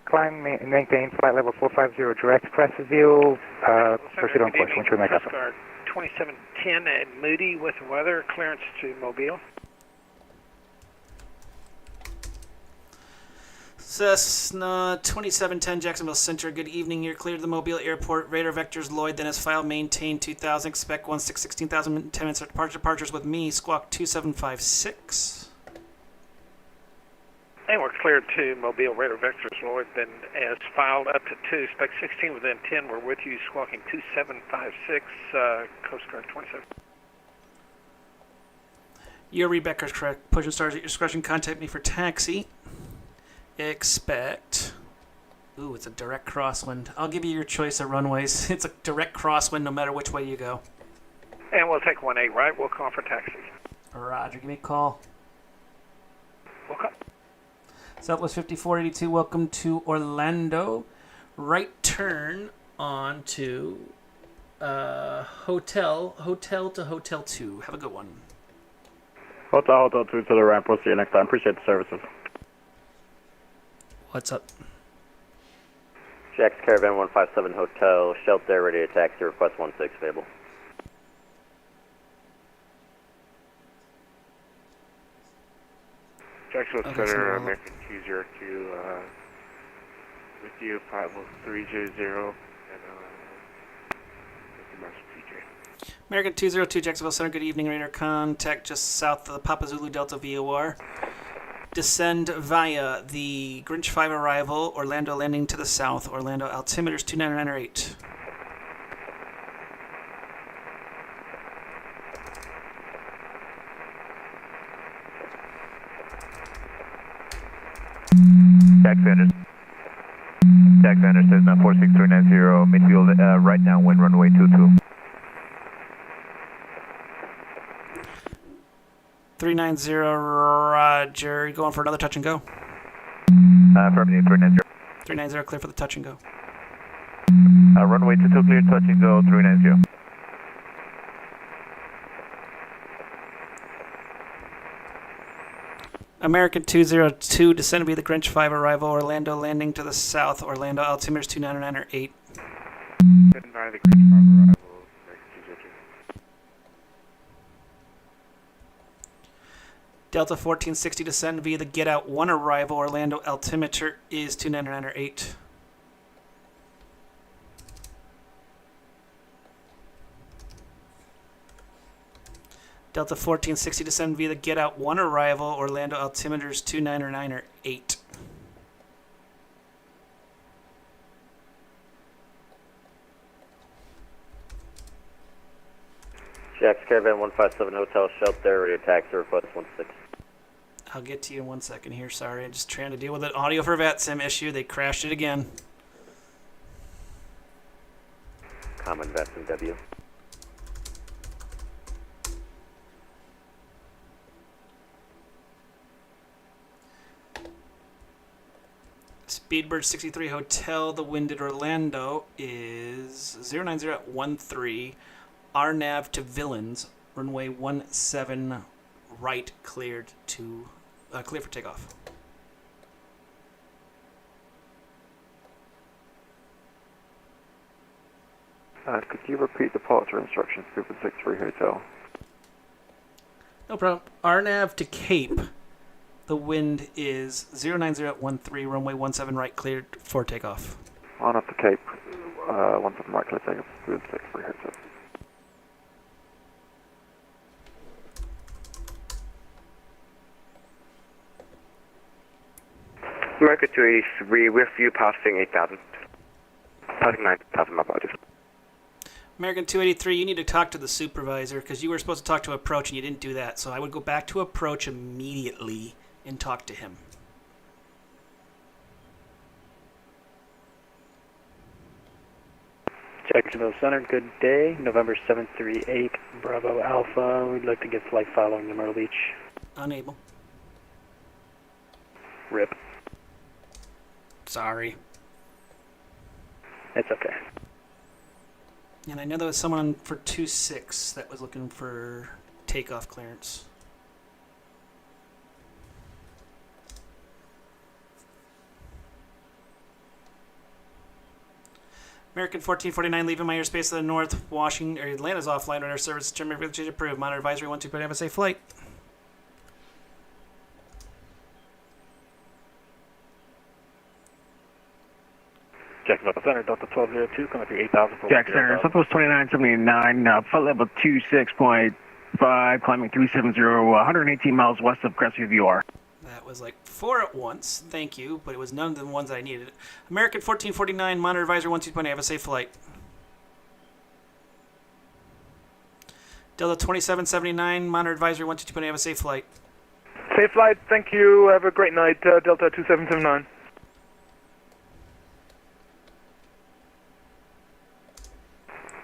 Climb, maintain flight level 450, direct Crestview, proceed on course, 1 Mike Alpha. 2710 at Moody with weather, clearance to Mobile. Cessna 2710 Jacksonville Center, good evening. You're cleared to the Mobile Airport. Radar vectors Lloyd, then as filed, maintain 2000, expect 16,000, 10 minutes departures with me, squawk 2756. And we're cleared to Mobile, radar vectors Lloyd, then as filed up to 2, spec 16 within 10, we're with you, squawking 2756, Coast Guard 27. Your readback is correct. Push and stars at your discretion, contact me for taxi. Expect. Ooh, it's a direct crosswind. I'll give you your choice of runways. It's a direct crosswind no matter which way you go. And we'll take 1-8 right. We'll call for taxi. Roger, give me a call. We'll call. Southwest 5482, welcome to Orlando. Right turn on to Hotel to Hotel 2. Have a good one. Hotel 2 to the ramp. We'll see you next time. Appreciate the services. What's up? Jax Caravan 157 Hotel, shelter, ready to taxi, request 16 available. Jacksonville Center, American 202, with you, 50300, and American 202 Jacksonville Center, good evening. Radar contact just south of the Papa Zulu Delta VOR. Descend via the Grinch 5 arrival, Orlando landing to the south, Orlando altimeters 29908. Jack Sanders says now 46390, midfield right now, wind runway 22. 390, Roger. You going for another touch and go? Affirmative, 390. 390, clear for the touch and go. Runway 22 clear, touch and go, 390. American 202, descend via the Grinch 5 arrival, Orlando landing to the south, Orlando altimeters 29908. Descend via the Grinch 5 arrival, American 202. Delta 1460, descend via the Get Out 1 arrival, Orlando altimeter is 29908. Delta 1460, descend via the Get Out 1 arrival, Orlando altimeter is 29908. Jax Caravan 157 Hotel, shelter, ready to taxi, request 16. I'll get to you in 1 second here. Sorry, I'm just trying to deal with an audio for VATSIM issue. They crashed it again. Common VATSIM W. Speedbird 63 Hotel, the wind at Orlando is 09013. RNAV to Villains, runway 17 right, cleared to clear for takeoff. Could you repeat departure instructions for the 63 Hotel? No problem. RNAV to Cape, the wind is 09013, runway 17 right, cleared for takeoff. On up to Cape, 17 right, clear takeoff with 63 Hotel. America 283, with you passing 8,000. Passing 9,000, my apologies. American 283, you need to talk to the supervisor because you were supposed to talk to approach and you didn't do that. So I would go back to approach immediately and talk to him. Jacksonville Center, good day. November 738, Bravo Alpha. We'd like to get flight following to Myrtle Beach. Unable. RIP. Sorry. It's okay. And I know there was someone for 2-6 that was looking for takeoff clearance. American 1449 leaving my airspace to the north. Washington, or Atlanta's offline radar service. German village approved. Monitor advisory 12. Have a safe flight. Jacksonville Center, Delta 1202, coming through 8,000. Jack Center, Southwest 2979, flight level 26.5, climbing 370, 118 miles west of Crestview VR. That was like 4 at once. Thank you, but it was none of the ones I needed. American 1449, monitor advisory 12. Have a safe flight. Delta 2779, monitor advisory 12. Have a safe flight. Safe flight, thank you. Have a great night, Delta 2779.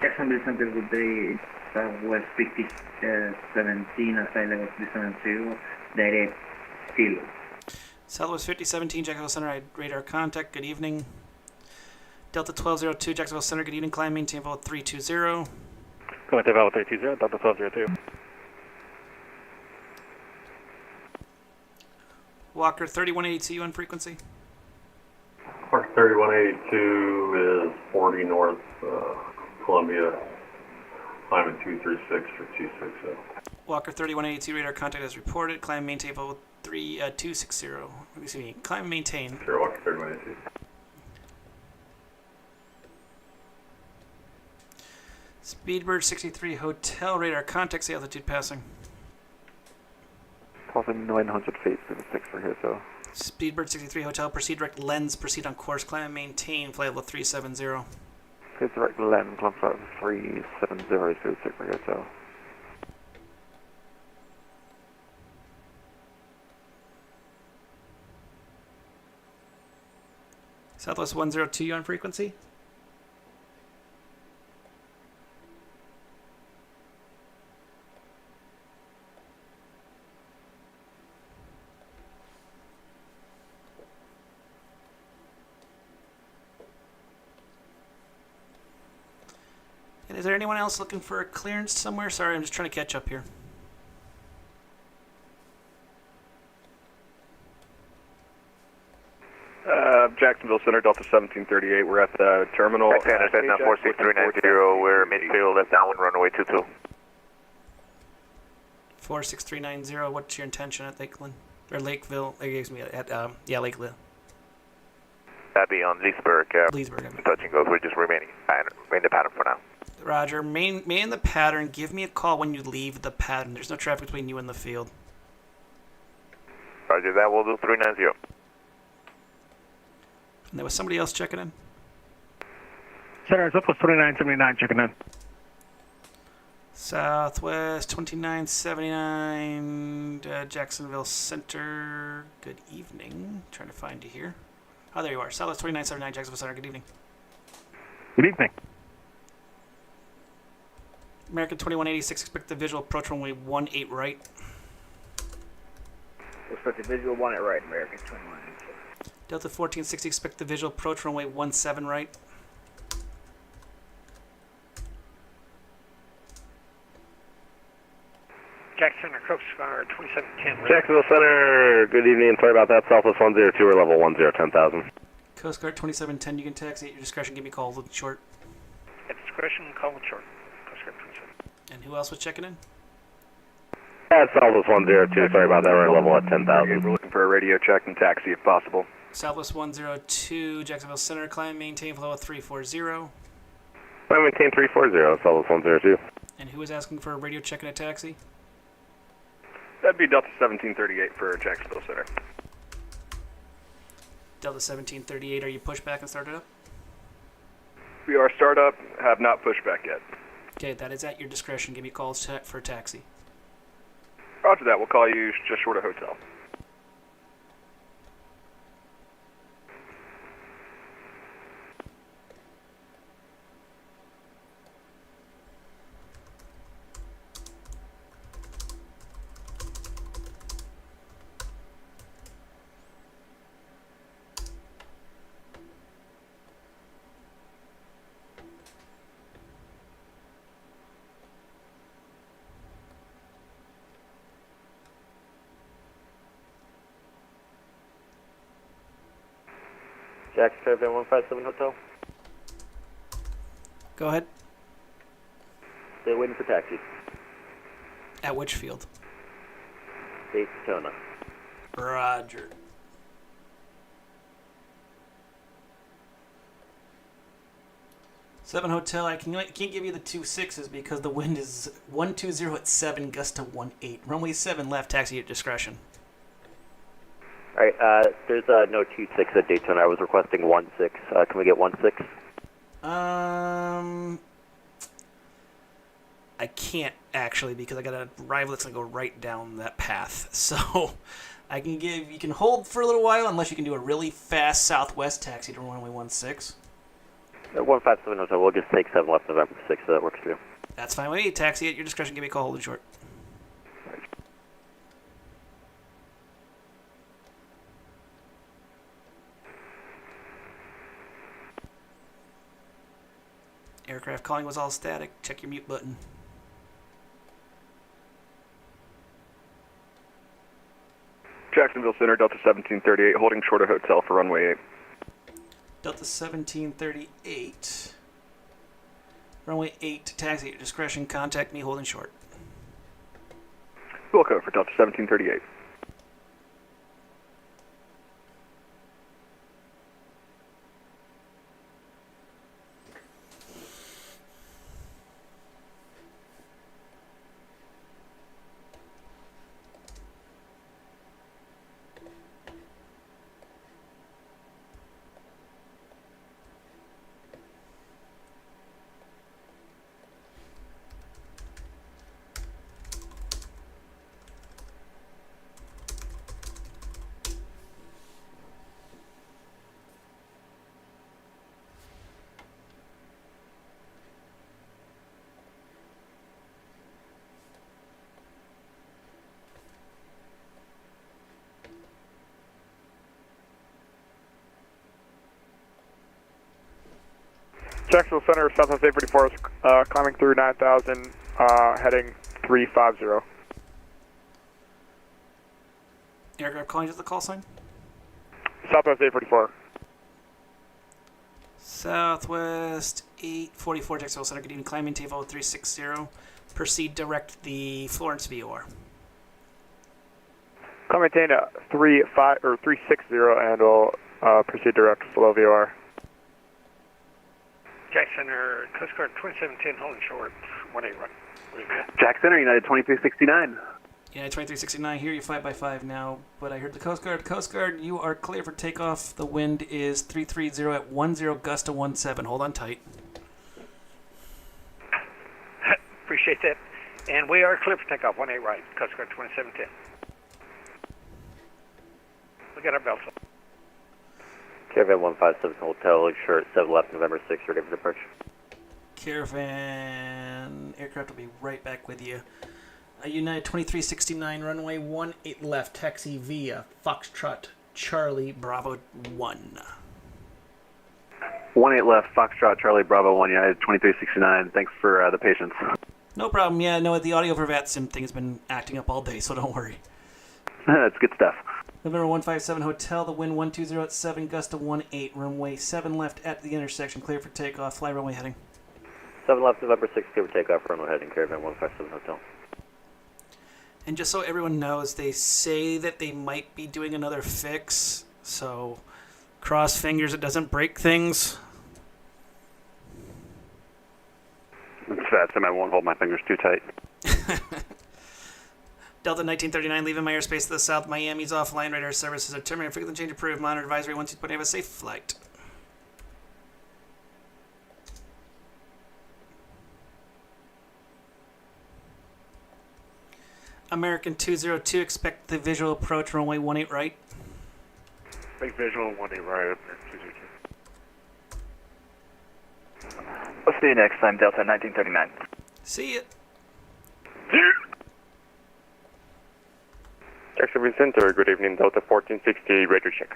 Jacksonville Center, good day. Southwest 5017, flight level 370, direct kilo. Southwest 5017, Jacksonville Center, radar contact, good evening. Delta 1202, Jacksonville Center, good evening, climb, maintain level 320. Going to level 320, Delta 1202. Walker 3182 on frequency. Walker 3182 is 40 north, Columbia, climbing 236 for 260. Walker 3182, radar contact as reported, climb, maintain level 260. Excuse me, climb, maintain. Sure, Walker 3182. Speedbird 63 Hotel radar contact, the altitude passing. 1,900 feet, 6 for here, so. Speedbird 63 Hotel, proceed direct lens, proceed on course, climb and maintain, flight level 370. Please direct lens, climb flight 370, 6 for here, so. Southwest 102, you on frequency? And is there anyone else looking for a clearance somewhere? Sorry, I'm just trying to catch up here. Jacksonville Center, Delta 1738. We're at the terminal. Center, Cessna 46390. We're midfield at downwind runway 22. 46390. What's your intention at Lakeland or Lakeville? Excuse me, at Lakeville. That'd be on Leesburg. Leesburg. Touch and goes. We're just remaining in the pattern for now. Roger. Main the pattern. Give me a call when you leave the pattern. There's no traffic between you and the field. Roger that. We'll do 390. And there was somebody else checking in? Center, Southwest 2979, checking in. Southwest 2979, Jacksonville Center. Good evening. Trying to find you here. Oh, there you are. Southwest 2979, Jacksonville Center. Good evening. Good evening. American 2186, expect the visual approach runway 18 right. Expect the visual 18 right, American 2186. Delta 1460, expect the visual approach runway 17 right. Jack Center, Coast Guard 2710. Jacksonville Center, good evening. Sorry about that. Southwest 102 or level 1010,000. Coast Guard 2710, you can taxi at your discretion. Give me a call with short. At discretion, call with short. Coast Guard 27. And who else was checking in? Southwest 102. Sorry about that. We're at level at 10,000. We're looking for a radio check and taxi if possible. Southwest 102, Jacksonville Center, climb, maintain flow at 340. Climb, maintain 340, Southwest 102. And who was asking for a radio check and a taxi? That'd be Delta 1738 for Jacksonville Center. Delta 1738, are you pushed back and started up? We are startup, have not pushed back yet. Okay, that is at your discretion. Give me calls for a taxi. Roger that. We'll call you just short of hotel. Jax Caravan 157 Hotel. Go ahead. Still waiting for taxi. At which field? Daytona. Roger. Seven Hotel. I can't give you the 2.6s because the wind is 120 at 7, gust to 1.8. Runway 7 left. Taxi at discretion. All right. There's no 2.6 at Daytona. I was requesting 1.6. Can we get 1.6? I can't actually because I got a rival that's gonna go right down that path. So I can give. You can hold for a little while unless you can do a really fast southwest taxi to runway 16. 157 Hotel. We'll just take 7 left November 6th. So that works for you. That's fine with me. Taxi at your discretion. Give me a call. Hold it short. Aircraft calling was all static. Check your mute button. Jacksonville Center, Delta 1738, holding short of hotel for runway 8. Delta 1738. Runway 8, taxi at your discretion. Contact me, holding short. We'll code for Delta 1738. Jacksonville Center, Southwest 844 is climbing through 9,000, heading 350. Aircraft calling just the call sign. Southwest 844. Southwest 844, Jacksonville Center. Good evening. Climbing TFO 360. Proceed direct the Florence VOR. Maintain 360 and we'll proceed direct below VOR. Jack Center, Coast Guard 2710, holding short, 18 right. Jack Center, United 2369. United 2369, here you 5x5 now, but I heard the Coast Guard. Coast Guard, you are clear for takeoff. The wind is 330 at 10, gust to 17. Hold on tight. Appreciate that. And we are clear for takeoff, 18 right, Coast Guard 2710. We got our belts on. Caravan 157 Hotel, short 7 left November 6th, ready for departure. Caravan aircraft will be right back with you. United 2369, runway 18 left, taxi via Foxtrot Charlie Bravo 1. 18 left, Foxtrot Charlie Bravo 1, United 2369. Thanks for the patience. No problem. Yeah, no, the audio for VATSIM thing has been acting up all day, so don't worry. That's good stuff. November 157 Hotel, the wind 120 at 7, gust to 18, runway 7 left at the intersection, clear for takeoff, fly runway heading. 7 left November 6th, clear for takeoff, runway heading, Caravan 157 Hotel. And just so everyone knows, they say that they might be doing another fix, so cross fingers it doesn't break things. It's VATSIM, I won't hold my fingers too tight. Delta 1939, leaving my airspace to the south. Miami's offline. Radar services are terminated. Frequent change approved. Monitor advisory 12.8. Have a safe flight. American 202, expect the visual approach. Runway 18 right. Big visual, 18 right, up there, 202. We'll see you next time, Delta 1939. See ya. Jacksonville Center, good evening, Delta 1460, radio check.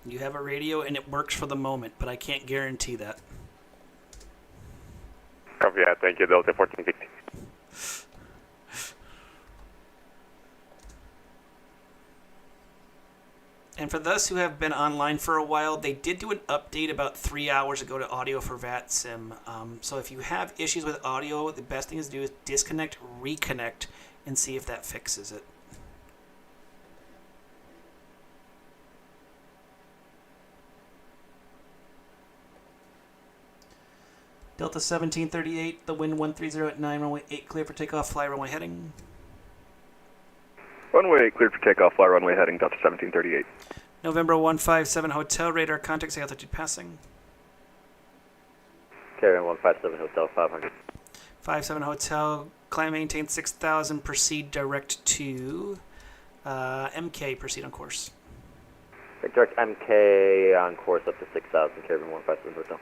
You have a radio and it works for the moment, but I can't guarantee that. Copy that, thank you, Delta 1460. And for those who have been online for a while, they did do an update about 3 hours ago to audio for VATSIM. So if you have issues with audio, the best thing to do is disconnect, reconnect, and see if that fixes it. Delta 1738, the wind 130 at 9, runway 8 clear for takeoff, fly runway heading. Runway 8 cleared for takeoff, fly runway heading, Delta 1738. November 157 Hotel, radar contact, say altitude passing. Carry 157 Hotel 500. 57 Hotel, climb maintain 6,000, proceed direct to MK, proceed on course. Direct MK on course up to 6,000, Carry 157 Hotel.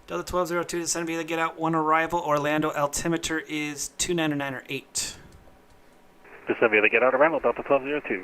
Delta 1202 to San Vila, get out 1 arrival, Orlando, altimeter is 299 or 8. To San Vila, get out arrival, Delta 1202.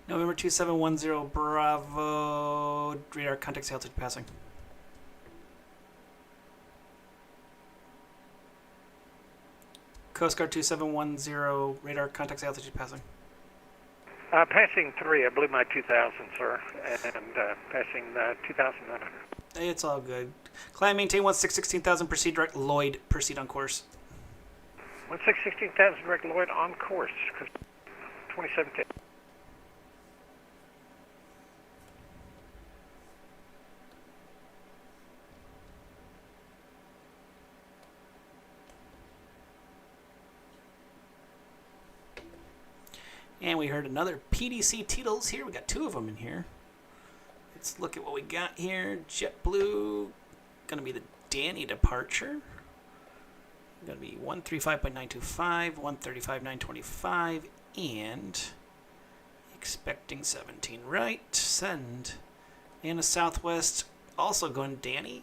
November 2710 Bravo, radar contact, altitude passing. Coast Guard 2710, radar contact, altitude passing. Passing 3, I believe my 2000, sir, and passing 2,900. It's all good. Climb maintain 16,000, proceed direct Lloyd, proceed on course. 16,000 direct Lloyd on course, 2017. And we heard another PDC Titles here. We got 2 of them in here. Let's look at what we got here. JetBlue, gonna be the Danny departure. Gonna be 135.925, 135.925, and expecting 17 right. Send. And a Southwest, also going Danny.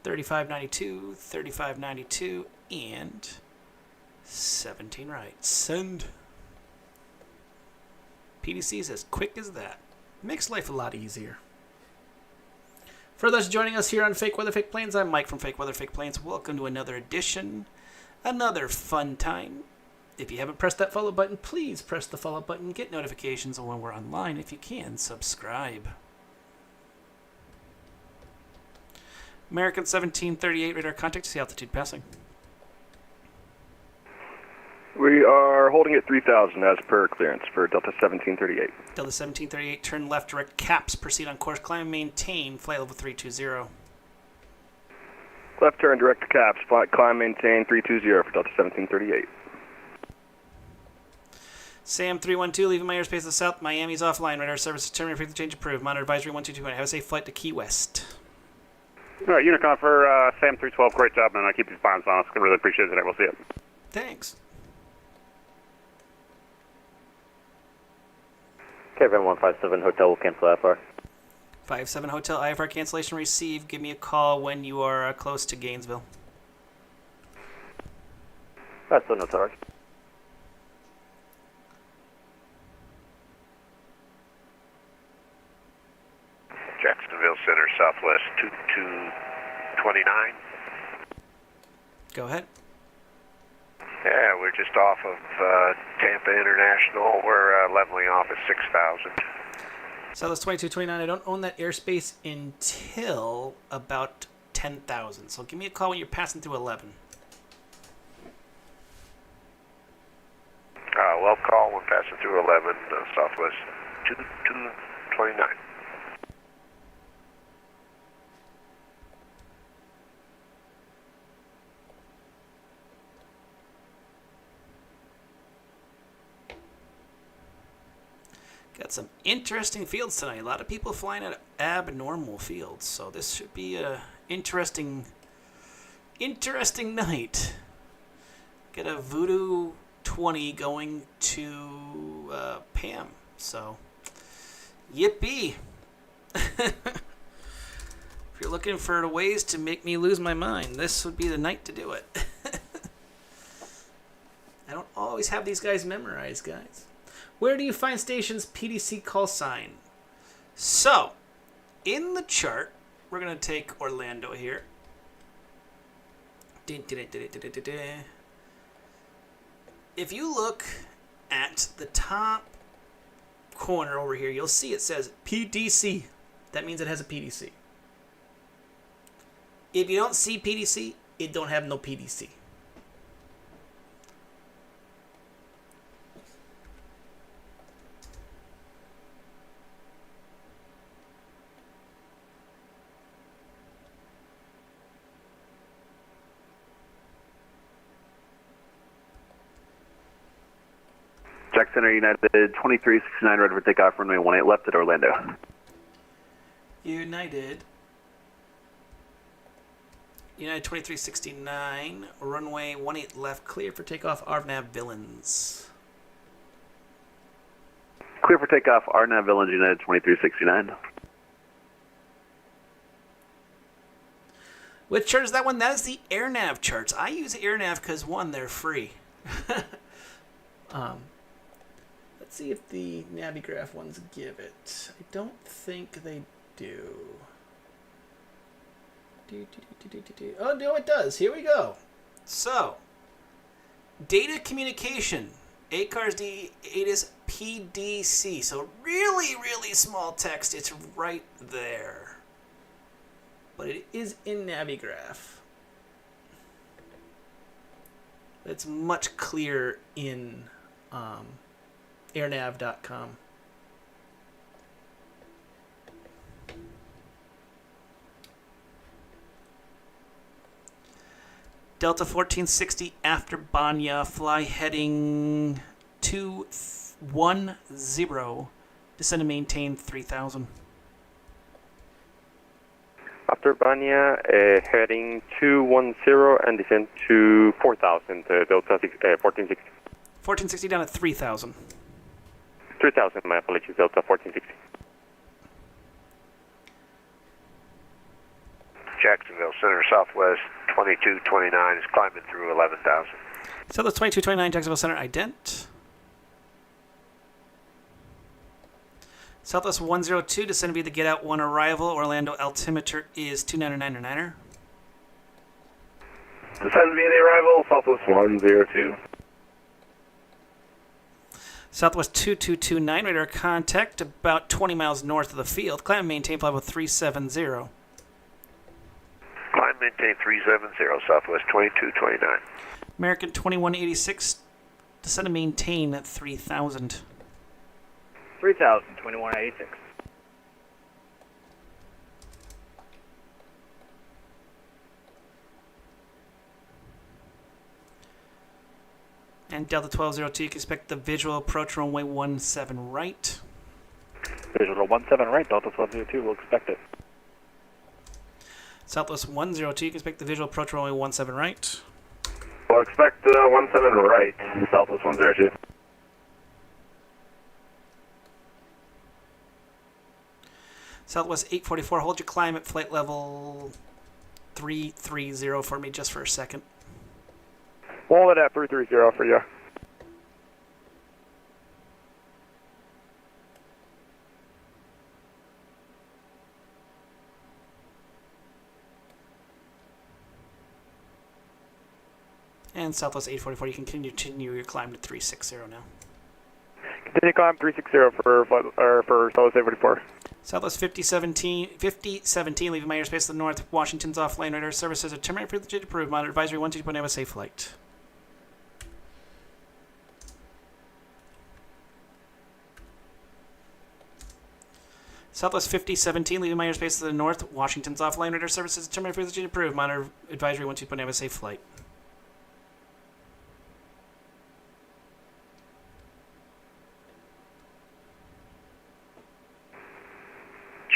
35.92, 35.92, and 17 right. Send. PDC's as quick as that. Makes life a lot easier. For those joining us here on Fake Weather Fake Planes, I'm Mike from Fake Weather Fake Planes. Welcome to another edition, another fun time. If you haven't pressed that follow button, please press the follow button. Get notifications when we're online. If you can, subscribe. American 1738, radar contact, see altitude passing. We are holding at 3,000 as per clearance for Delta 1738. Delta 1738, turn left direct caps, proceed on course, climb, maintain, flight level 320. Left turn direct to caps, flight climb, maintain 320 for Delta 1738. Sam 312, leaving my airspace to the south, Miami's offline, radar service terminated, frequency change approved, monitor advisory 122, have a safe flight to Key West. All right, Unicon for Sam 312, great job, and keep these bonds on us. I really appreciate it. We'll see you. Thanks. Kevin 157 Hotel will cancel IFR. 57 Hotel, IFR cancellation received. Give me a call when you are close to Gainesville. That's no charge. Jacksonville Center, Southwest 2229. Go ahead. Yeah, we're just off of Tampa International. We're leveling off at 6,000. Southwest 2229. I don't own that airspace until about 10,000. So give me a call when you're passing through 11. Well, call when passing through 11, Southwest 2229. Got some interesting fields tonight. A lot of people flying at abnormal fields, so this should be a interesting night. Get a Voodoo 20 going to Pam. So, yippee! If you're looking for ways to make me lose my mind, this would be the night to do it. I don't always have these guys memorized, guys. Where do you find station's PDC call sign? So, in the chart, we're going to take Orlando here. If you look at the top corner over here, you'll see it says PDC. That means it has a PDC. If you don't see PDC, it don't have no PDC. Jack Center United 2369 ready for takeoff, runway 18 left at Orlando. United 2369, runway 18 left, clear for takeoff, RNAV Villains. Clear for takeoff, RNAV Villains United 2369. Which chart is that one? That is the AirNav charts. I use AirNav because, one, they're free. Let's see if the Navigraph ones give it. I don't think they do. Oh, no, it does. Here we go. So, data communication. ACARS D8 PDC. So, really, really small text. It's right there. But it is in Navigraph. It's much clearer in airnav.com. Delta 1460 after Banya, fly heading 210, descend and maintain 3000. After Banya, heading 210 and descend to 4000, Delta 1460. 1460 down at 3000. 3000, my apologies, Delta 1460. Jacksonville Center Southwest 2229 is climbing through 11,000. Southwest 2229, Jacksonville Center, ident. Southwest 102, descend via the get out 1 arrival. Orlando altimeter is 2999er. Descend via the arrival, Southwest 102. Southwest 2229, radar contact about 20 miles north of the field. Climb and maintain flight level 370. Climb maintain 370, Southwest 2229. American 2186, descend and maintain at 3000. 3000, 2186. And Delta 1202, you can expect the visual approach runway 17 right. Visual 17 right, Delta 1202, we'll expect it. Southwest 102, you can expect the visual approach runway 17 right. We'll expect 17 right, Southwest 102. Southwest 844, hold your climb at flight level 330 for me just for a second. We'll hold it at 330 for you. And Southwest 844, you can continue your climb to 360 now. Continue climb 360 for Southwest 844. Southwest 5017, leaving my airspace to the north. Washington's off-lane radar services are terminated for the approved. Monitor advisory 122.0, have a safe flight. Southwest 5017, leaving my airspace to the north. Washington's off-lane radar services are terminated for the approved. Monitor advisory 122.0, have a safe flight.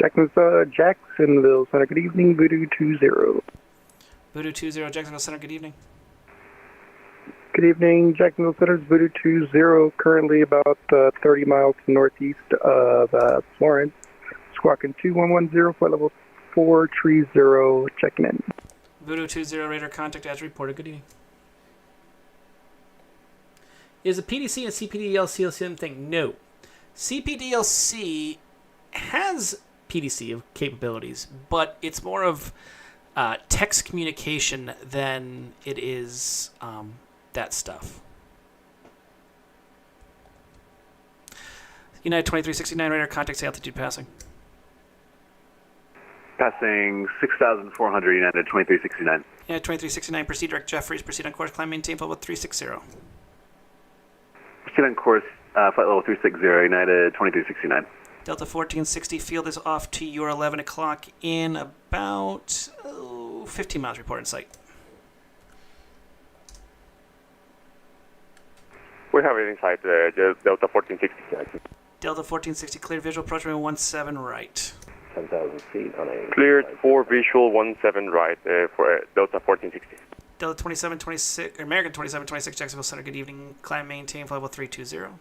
Jacksonville Center, good evening, Voodoo 20. Voodoo 20, Jacksonville Center, good evening. Good evening, Jacksonville Center's Voodoo 20, currently about 30 miles northeast of Florence. Squawking 2110, flight level 430, checking in. Voodoo 20, radar contact as reported, good evening. Is a PDC and CPDLC the same thing? No. CPDLC has PDC capabilities, but it's more of text communication than it is that stuff. United 2369 radar contact altitude passing. Passing 6,400, United 2369. United 2369, proceed direct Jeffries, proceed on course, climb, maintain flight level 360. Proceed on course, flight level 360, United 2369. Delta 1460, field is off to your 11 o'clock in about 15 miles, report in sight. We have it inside Delta 1460. Delta 1460, cleared visual, approach runway 17 right. 10,000 feet on a... Cleared for visual 17 right for Delta 1460. Delta 2726, American 2726, Jacksonville Center, good evening. Climb, maintain, flight level 320.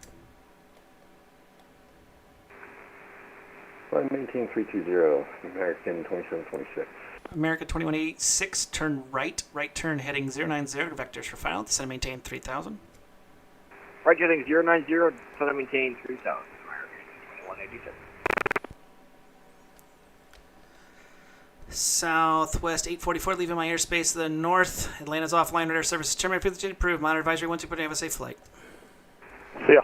Climb, maintain 320, American 2726. America 2186, turn right, right turn heading 090, vectors for final, descend and maintain 3000. Right heading 090, descend and maintain 3000, American 2186. Southwest 844, leaving my airspace to the north. Atlanta's offline, radar services terminated. Please approved. Monitor advisory 12, have a safe flight. See ya.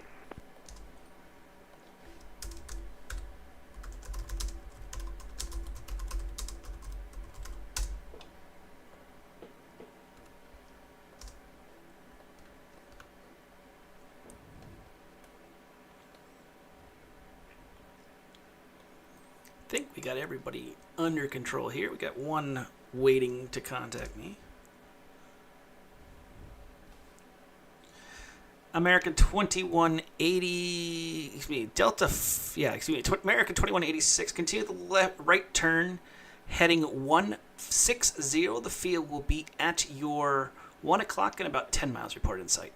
I think we got everybody under control here. We got one waiting to contact me. American 2180, excuse me, Delta, American 2186, continue the right turn, heading 160. The field will be at your 1 o'clock in about 10 miles, report in sight.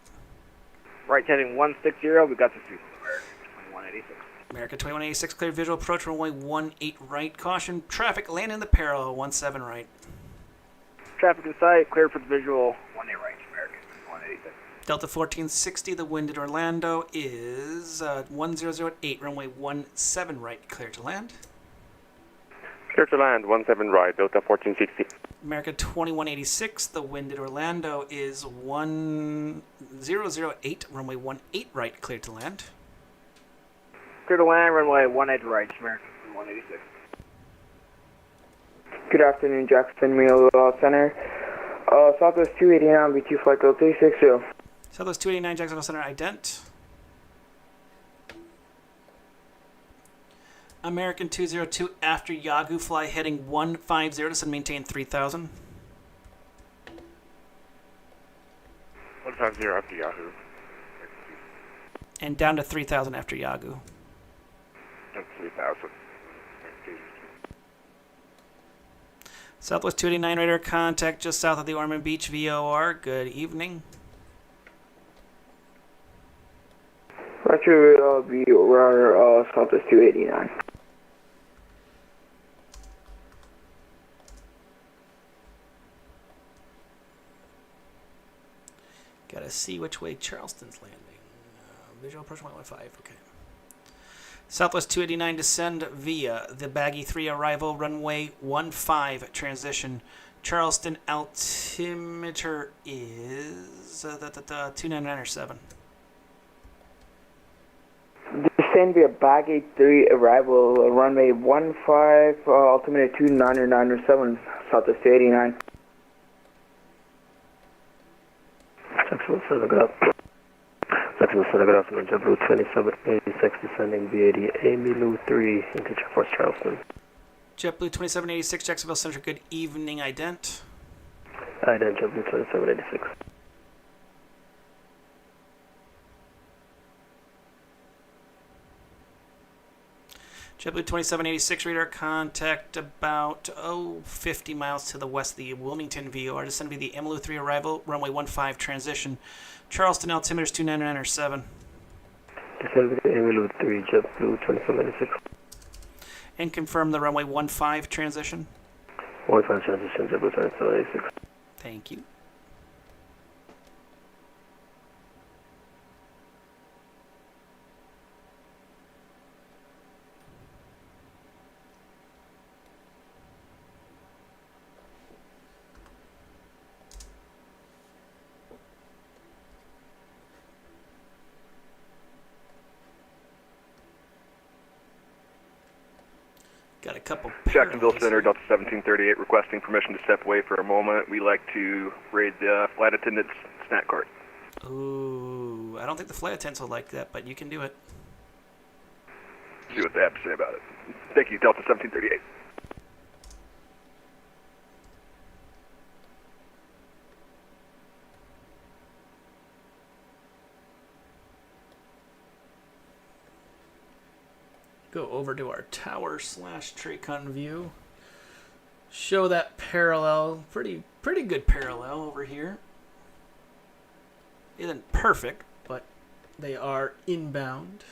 Right heading 160, we got the field, American 2186. America 2186, clear visual, approach runway 18 right. Caution, traffic, land in the parallel, 17 right. Traffic in sight, clear for the visual, 18 right, American 2186. Delta 1460, the wind at Orlando is 1008, runway 17 right, clear to land. Clear to land, 17 right, Delta 1460. America 2186, the wind at Orlando is 1008, runway 18 right, clear to land. Clear to land, runway 18 right, American 186. Good afternoon, Jacksonville Center. Southwest 289, B2 flight level 360. Southwest 289, Jacksonville Center, ident. American 202, after Yahoo, fly heading 150, descend maintain 3000. 150 after Yahoo. And down to 3000 after Yahoo. 3,000. Southwest 289 radar contact just south of the Ormond Beach VOR. Good evening. Roger, will be around Southwest 289. Gotta see which way Charleston's landing. Visual approach 115, okay. Southwest 289 descend via the Baggy 3 arrival, runway 15 transition. Charleston altimeter is 299.7. Descend via Baggy 3 arrival, runway 15, altimeter 299.7, Southwest 289. Jacksonville Center, good afternoon. Jacksonville Center, good afternoon. JetBlue 2786 descending B80 Amy 3 into Jet Force Charleston. JetBlue 2786, Jacksonville Center, good evening, ident. Ident, JetBlue 2786. JetBlue 2786 radar contact about 50 miles to the west of the Wilmington VOR. Descend to be the Emilu 3 arrival, runway 15 transition. Charleston altimeters 299.7. Descend with the Emilu 3, JetBlue 2786. And confirm the runway 15 transition. 15 transition, JetBlue 2786. Thank you. Got a couple. Jacksonville Center, Delta 1738, requesting permission to step away for a moment. We like to raid the flight attendant's snack cart. Ooh, I don't think the flight attendants will like that, but you can do it. See what they have to say about it. Thank you, Delta 1738. Go over to our tower / Tracon view. Show that parallel, pretty good parallel over here. Isn't perfect, but they are inbound.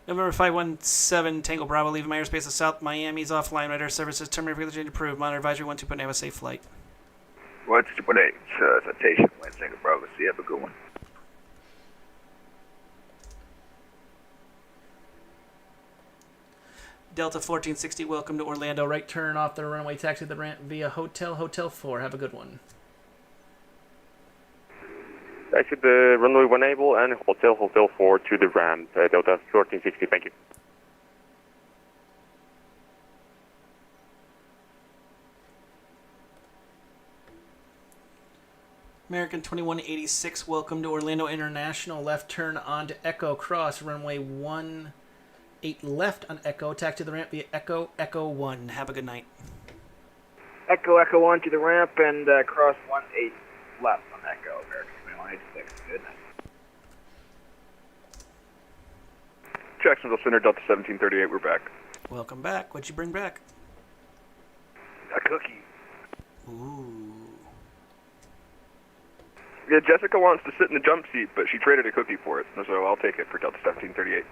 November 517 Tango Bravo, leaving my airspace of South Miami's offline. Radar services terminated. Frequency change approved. Monitor advisory 12.9. Have a safe flight. What's 888? Citation. Wind Tango Bravo. See, have a good one. Delta 1460, welcome to Orlando. Right turn off the runway, taxi the ramp via Hotel 4. Have a good one. Exit the runway 18 and Hotel 4 to the ramp, Delta 1460, thank you. American 2186, welcome to Orlando International. Left turn onto Echo Cross, runway 18 left on Echo. Taxi to the ramp via Echo 1. Have a good night. Echo 1 to the ramp and cross 18 left on Echo. American 2186. Good night. Jacksonville Center, Delta 1738, we're back. Welcome back. What'd you bring back? A cookie. Ooh. Yeah, Jessica wants to sit in the jump seat, but she traded a cookie for it, so I'll take it for Delta 1738.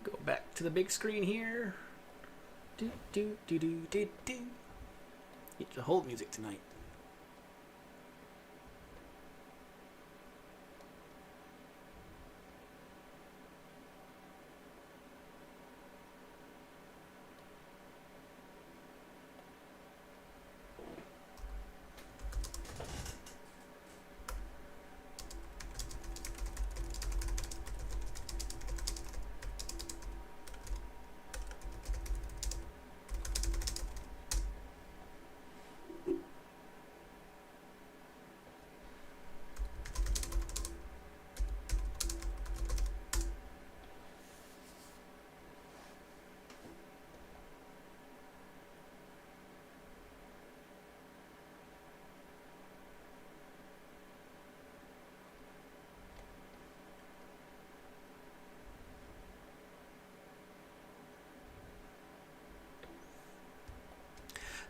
Go back to the big screen here. Do do do do do do. Get the hold music tonight.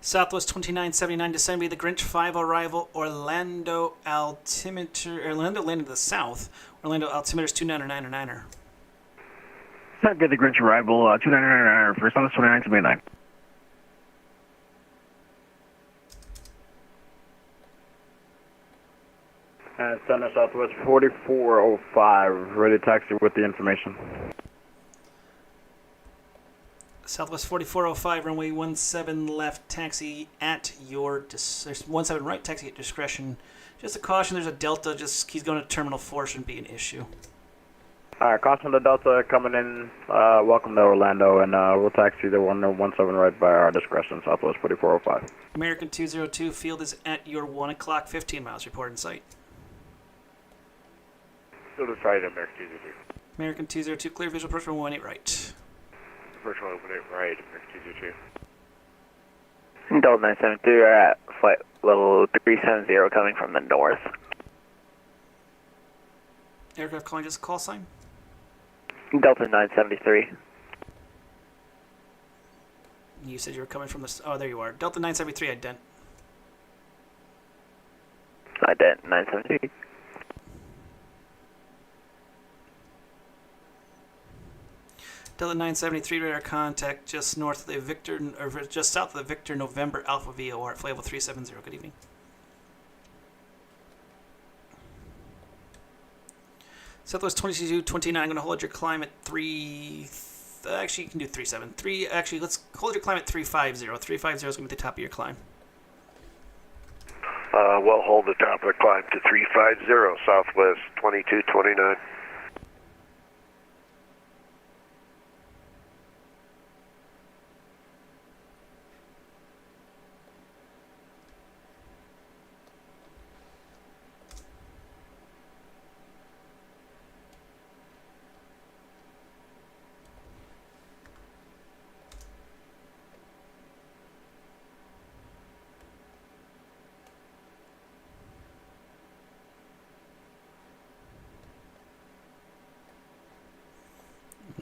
Southwest 2979, descend via the Grinch 5 arrival, Orlando altimeter, Orlando landing to the south, Orlando altimeter's 299er. Not good, the Grinch arrival, 299 for Southwest 2979. Center Southwest 4405, ready to taxi with the information. Southwest 4405, runway 17 left, taxi at your, there's 17 right, taxi at discretion. Just a caution, there's a Delta, he's going to Terminal 4, shouldn't be an issue. Alright, caution to Delta coming in. Welcome to Orlando, and we'll taxi the 117 right by our discretion, Southwest 4405. American 202, field is at your 1 o'clock, 15 miles. Report in sight. Field is sight, American 202. American 202, clear visual approach from 18 right. Virtual open it right, American 202. Delta 973 are at flight level 370 coming from the north. Aircraft calling just a call sign. Delta 973. You said you were coming from the... Oh, there you are. Delta 973, ident. Ident 973. Delta 973, radar contact just north of the Victor, or just south of the Victor November Alpha VOR at flight level 370. Good evening. Southwest 2229, I'm going to hold your climb at 3... Actually, you can do 373. Actually, let's hold your climb at 350. 350 is going to be the top of your climb. We'll hold the top of the climb to 350, Southwest 2229.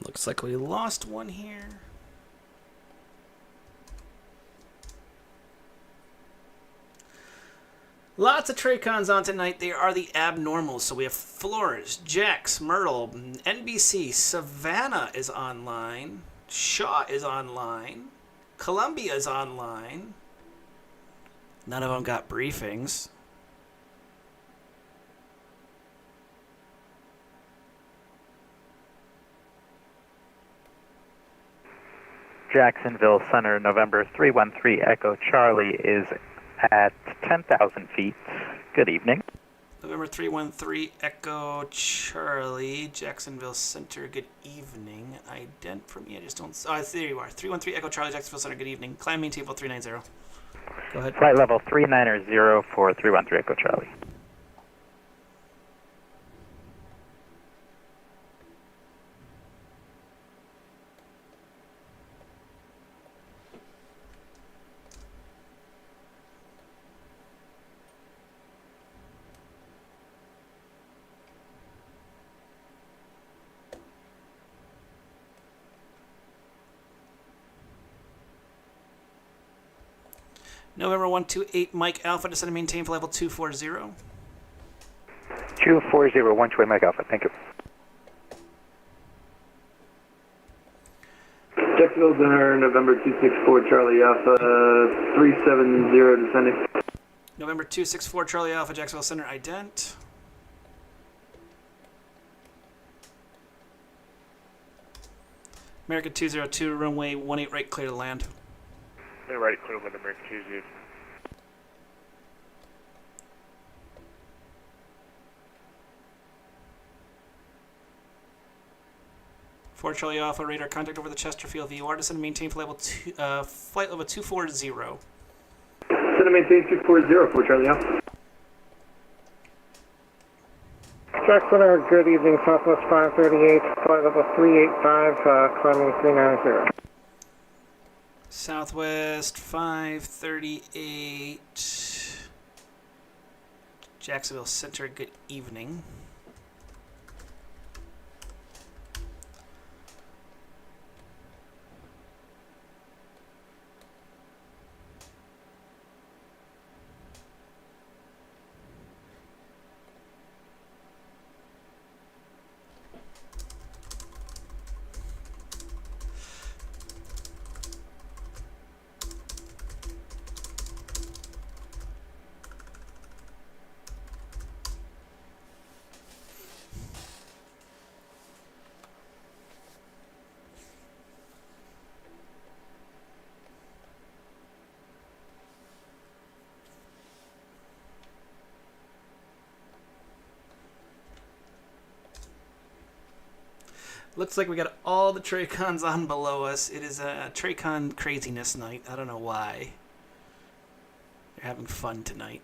Looks like we lost one here. Lots of Tracons on tonight. They are the abnormals. So we have Flores, Jax, Myrtle, NBC, Savannah is online, Shaw is online, Columbia is online. None of them got briefings. Jacksonville Center, November 313 Echo Charlie is at 10,000 feet. Good evening. November 313 Echo Charlie, Jacksonville Center, good evening. Ident for me, I just don't... Oh, there you are. 313 Echo Charlie, Jacksonville Center, good evening. Climb main table 390. Go ahead. Flight level 390 for 313 Echo Charlie. November 128 Mike Alpha, descend and maintain for level 240. 240, 128 Mike Alpha, thank you. Jacksonville Center, November 264 Charlie Alpha, 370 descending. November 264 Charlie Alpha, Jacksonville Center, ident. American 202, runway 18 right, clear to land. Right, clear with American 202. Fort Charlie Alpha, radar contact over the Chesterfield VOR, descend and maintain for level flight level 240. Descend and maintain 240 for Charlie Alpha. Jack Center, good evening, Southwest 538, flight level 385, climbing 390. Southwest 538, Jacksonville Center, good evening. Looks like we got all the Tracons on below us. It is a Tracon craziness night. I don't know why. They're having fun tonight.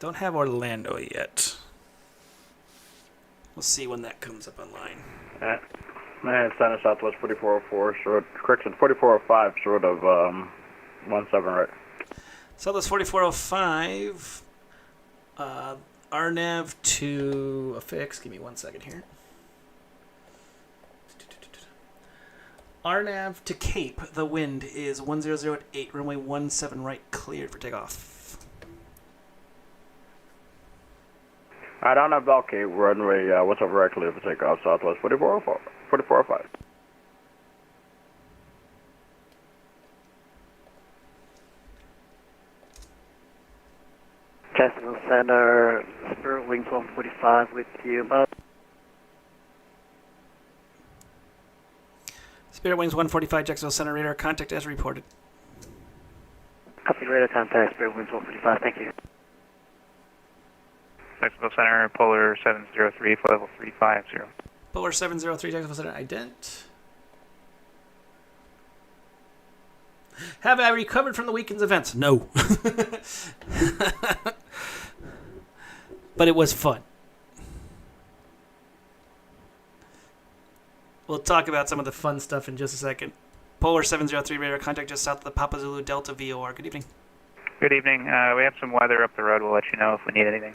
Don't have Orlando yet. We'll see when that comes up online. Man, Center Southwest 4404, short, correction, 4405, short of 17 right. Southwest 4405, RNAV to affix. Give me 1 second here. RNAV to Cape. The wind is 100 at 8, runway 17 right, cleared for takeoff. Alright, on that Bell Cape, runway, what's over right, cleared for takeoff, Southwest 4404, 4405. Jacksonville Center, Spirit Wings 145 with you, about. Spirit Wings 145, Jacksonville Center, radar contact as reported. Copy radar contact, Spirit Wings 145, thank you. Jacksonville Center, Polar 703, flight level 350. Polar 703, Jacksonville Center, ident. Have I recovered from the weekend's events? No. But it was fun. We'll talk about some of the fun stuff in just a second. Polar 703 radar contact just south of the Papa Zulu Delta VOR. Good evening. Good evening. We have some weather up the road. We'll let you know if we need anything.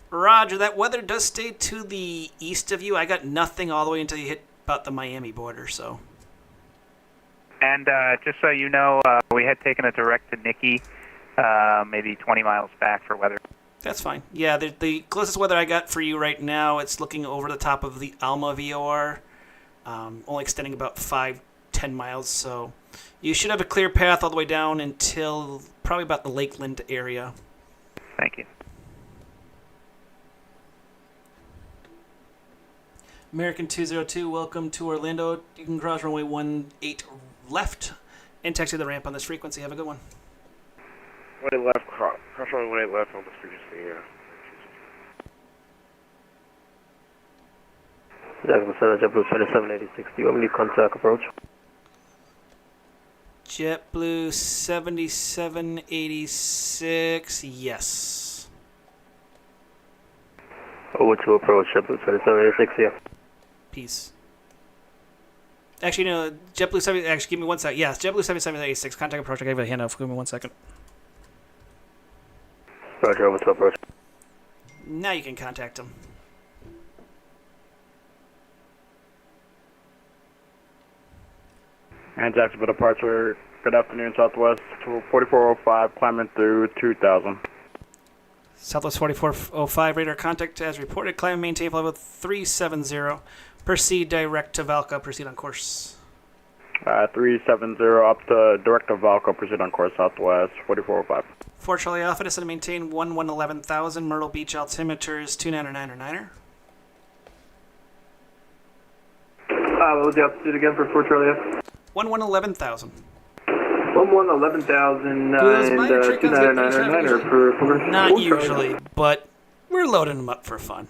Roger, that weather does stay to the east of you. I got nothing all the way until you hit about the Miami border, so. And just so you know, we had taken a direct to Nikki, maybe 20 miles back for weather. That's fine. Yeah, the closest weather I got for you right now, it's looking over the top of the Alma VOR, only extending about 5-10 miles. So you should have a clear path all the way down until probably about the Lakeland area. Thank you. American 202, welcome to Orlando. You can cross runway 18 left and taxi the ramp on this frequency. Have a good one. 18 left, cross runway 18 left on the frequency, yeah. Jacksonville Center, JetBlue 2786, do you want me to contact approach? JetBlue 7786, yes. Over to approach, JetBlue 2786, yeah. Peace. Actually, no, JetBlue 70, actually, give me 1 second. Yes, JetBlue 7786, contact approach. I gave you a handoff. Give me 1 second. Roger, over to approach. Now you can contact him. And Jacksonville departure, good afternoon, Southwest 4405, climbing through 2000. Southwest 4405, radar contact as reported. Climb and maintain flight level 370. Proceed direct to Valka. Proceed on course. 370 up to direct to Valco, proceed on course Southwest 4405. 4 Charlie Alpha, descend and maintain 11,000. Myrtle Beach altimeter is 299er. What was the altitude again for 4 Charlie F? 11,000. 11,000 and those minor Tracons get any traffic 299er for Not 4 usually, but we're loading them up for fun.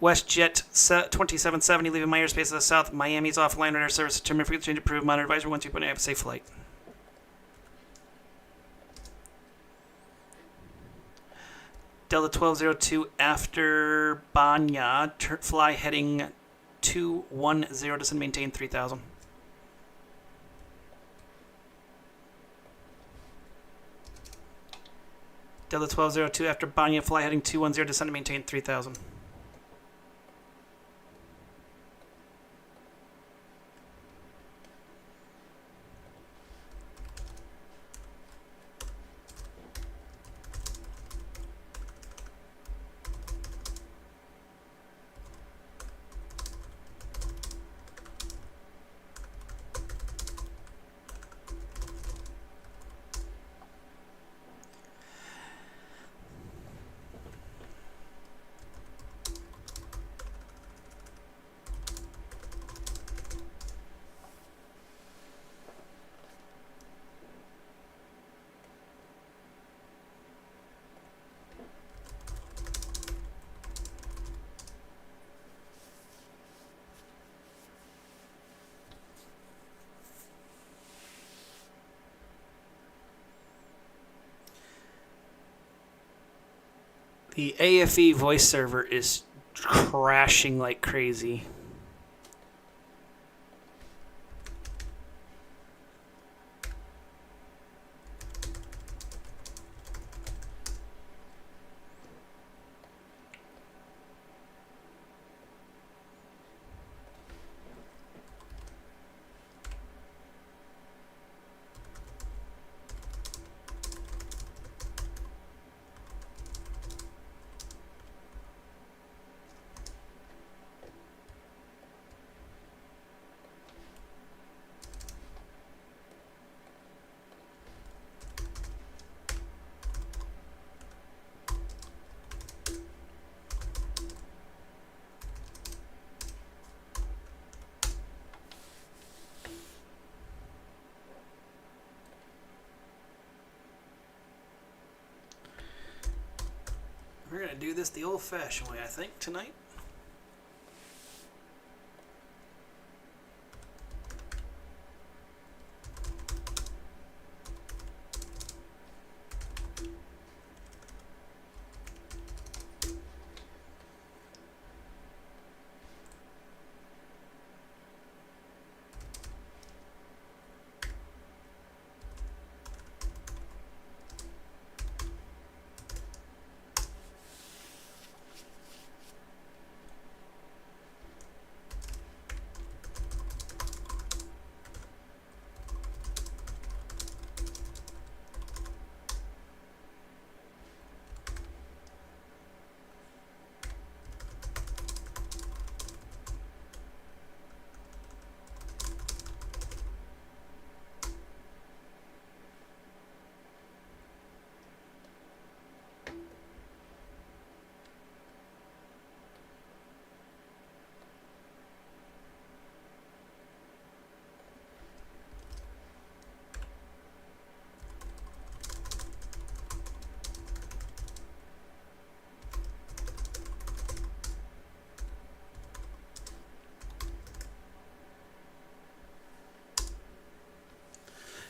WestJet 2770, leaving my airspace to the south. Miami's offline radar service. Determined frequency change approved. Monitor advisory 12.8. Have a safe flight. Delta 1202 after Banya. Fly heading 210. Descend maintain 3000. Delta 1202 after Banya. Fly heading 210. Descend maintain 3000. The AFE voice server is crashing like crazy. We're going to do this the old-fashioned way, I think, tonight.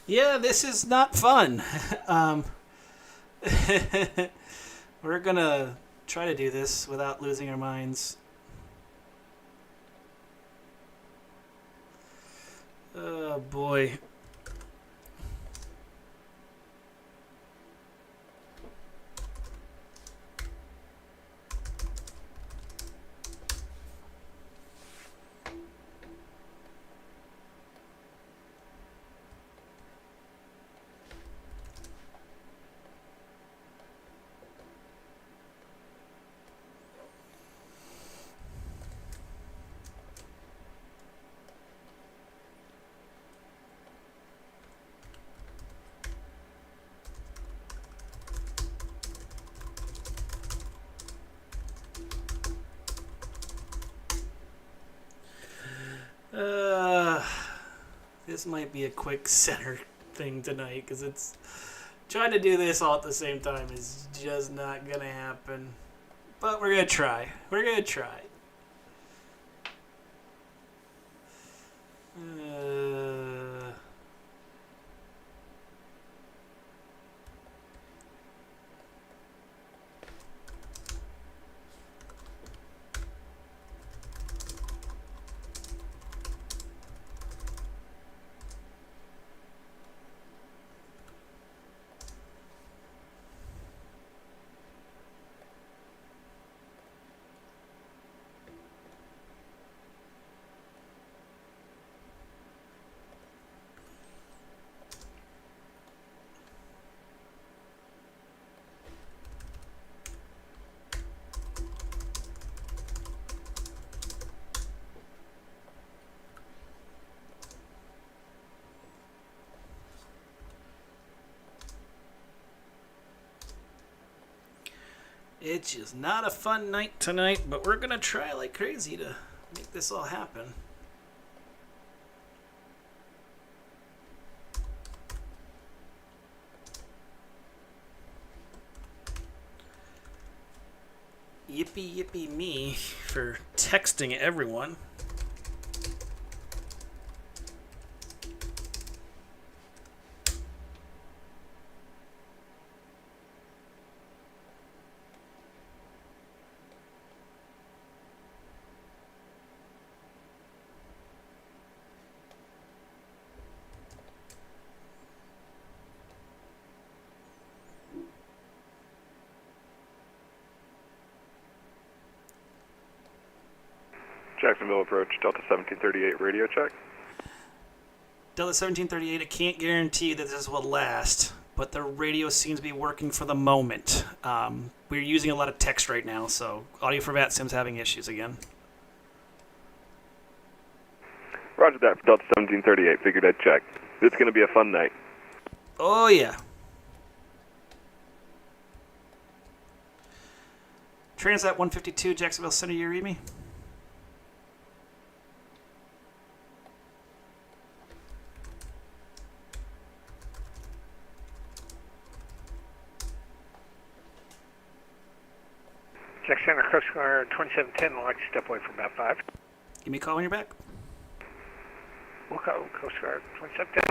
Yeah, this is not fun. We're gonna try to do this without losing our minds. Oh boy. This might be a quick center thing tonight because it's trying to do this all at the same time is just not gonna happen. But we're gonna try. We're gonna try. It's just not a fun night tonight, but we're gonna try like crazy to make this all happen. Yippee yippee me for texting everyone. Jacksonville approach, Delta 1738, radio check. Delta 1738, I can't guarantee that this will last, but the radio seems to be working for the moment. We're using a lot of text right now, so audio for VATSIM's having issues again. Roger that for Delta 1738, figured I'd check. It's going to be a fun night. Oh, yeah. Transat 152, Jacksonville Center, you read me? Jack Center, Coast Guard 2710, I'd like to step away for about 5. Give me a call when you're back. We'll call Coast Guard 2710.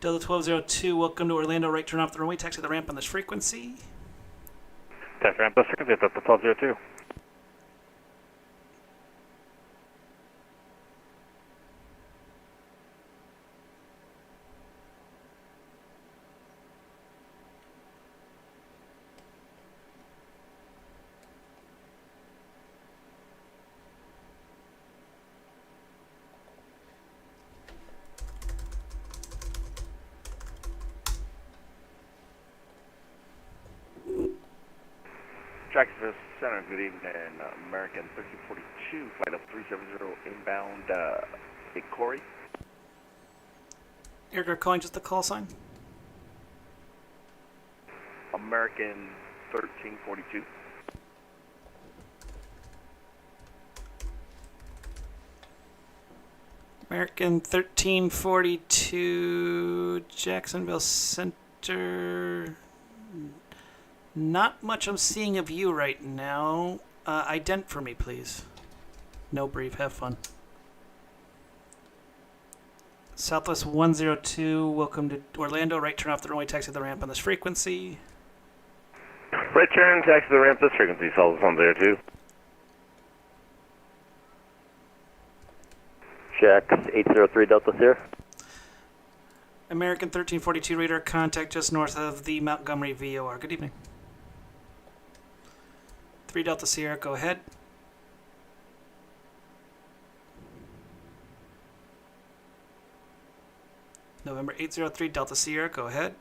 Delta 1202, welcome to Orlando. Right turn off the runway, taxi the ramp on this frequency. Taxi ramp, this frequency, Delta 1202. Jacksonville Center, good evening. American 1342, flight up 370 inbound, Big Corey. Aircraft calling just the call sign. American 1342. American 1342, Jacksonville Center. Not much I'm seeing of you right now. Ident for me, please. No brief, have fun. Southwest 102, welcome to Orlando. Right turn off the runway, taxi the ramp on this frequency. Right turn, taxi the ramp, this frequency, Southwest 102. Jax 803 Delta Sierra. American 1342 radar contact just north of the Montgomery VOR. Good evening. 3 Delta Sierra, go ahead. November 803 Delta Sierra, go ahead.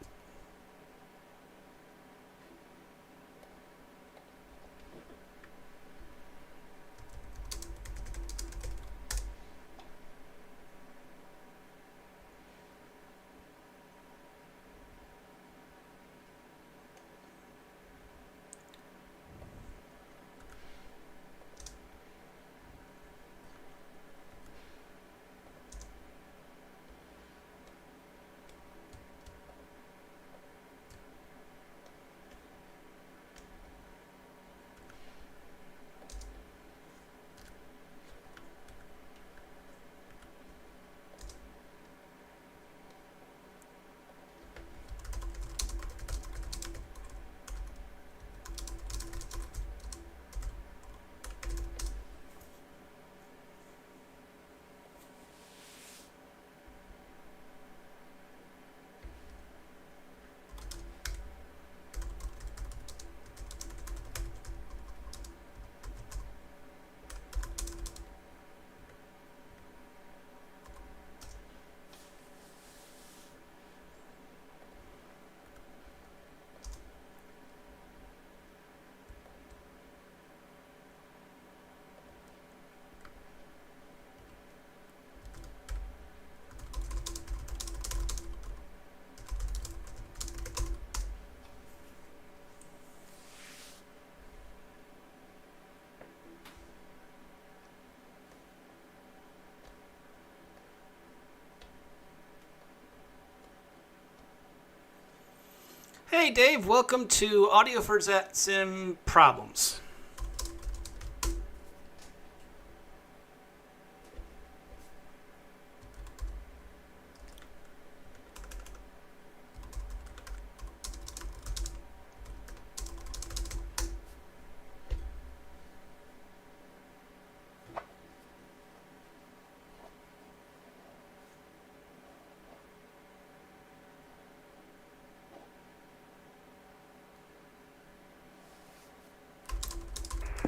Hey Dave, welcome to Audio for VATSIM Problems.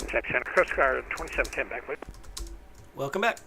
Jack Center, Coast Guard 2710 back, please. Welcome back.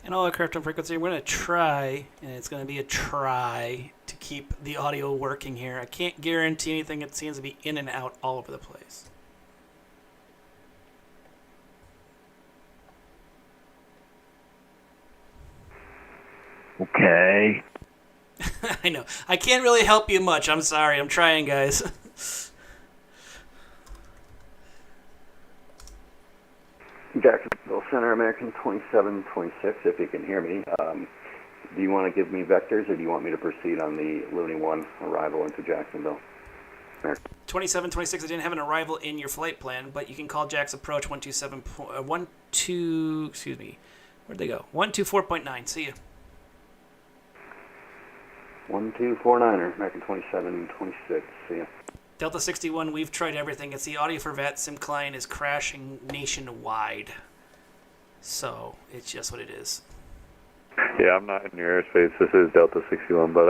And all aircraft on frequency, we're going to try, and it's going to be a try, to keep the audio working here. I can't guarantee anything. It seems to be in and out all over the place. Okay. I know. I can't really help you much. I'm sorry. I'm trying, guys. Jacksonville Center, American 2726, if you can hear me. Do you want to give me vectors, or do you want me to proceed on the Looney 1 arrival into Jacksonville? 2726, I didn't have an arrival in your flight plan, but you can call Jack's approach 12, excuse me, where'd they go? 124.9, see you. 1249er, American 2726, see ya. Delta 61, we've tried everything. It's the audio for VATSIM client is crashing nationwide. So, it's just what it is. Yeah, I'm not in your airspace. This is Delta 61, but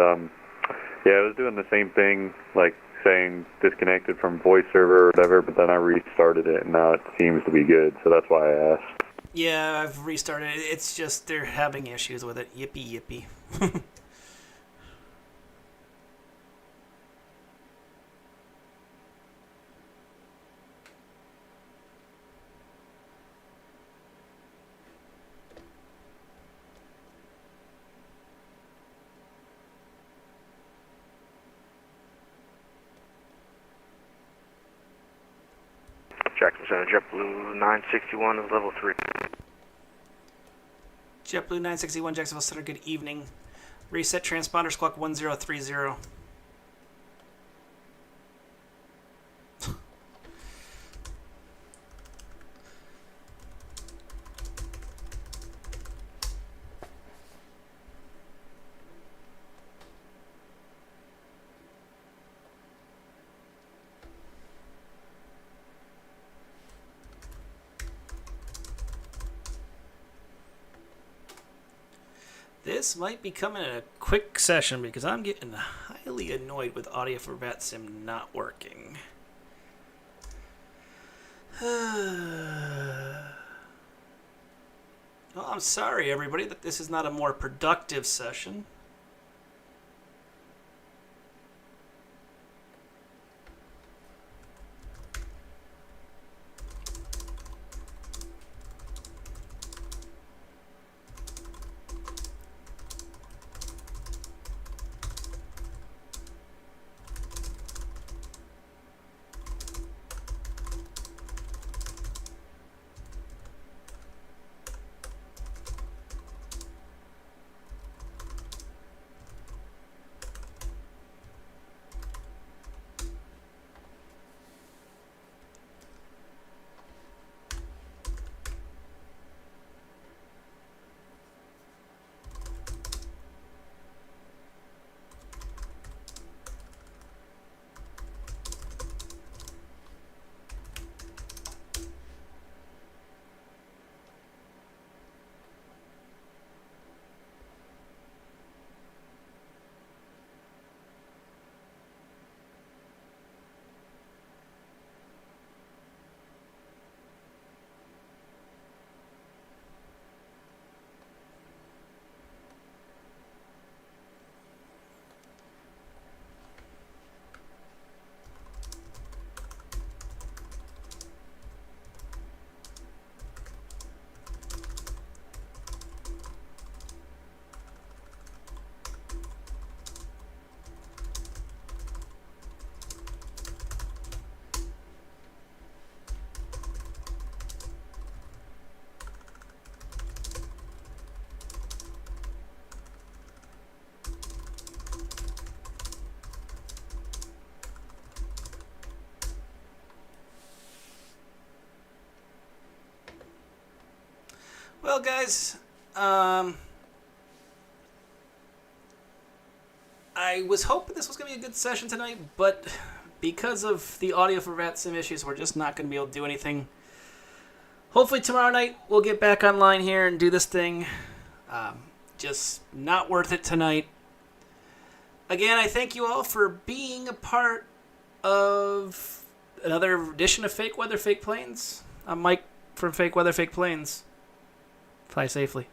yeah, I was doing the same thing, like saying disconnected from voice server or whatever, but then I restarted it, and now it seems to be good, so that's why I asked. Yeah, I've restarted it. It's just they're having issues with it. Yippee, yippee. Jackson Center, JetBlue 961 is level 3. JetBlue 961, Jacksonville Center, good evening. Reset transponder, squawk 1030. This might be coming a quick session because I'm getting highly annoyed with audio for VATSIM not working. Well, I'm sorry, everybody, that this is not a more productive session. Well, guys, I was hoping this was going to be a good session tonight, but because of the audio for VATSIM issues, we're just not going to be able to do anything. Hopefully tomorrow night we'll get back online here and do this thing. Just not worth it tonight. Again, I thank you all for being a part of another edition of Fake Weather, Fake Planes. I'm Mike from Fake Weather, Fake Planes. Fly safely.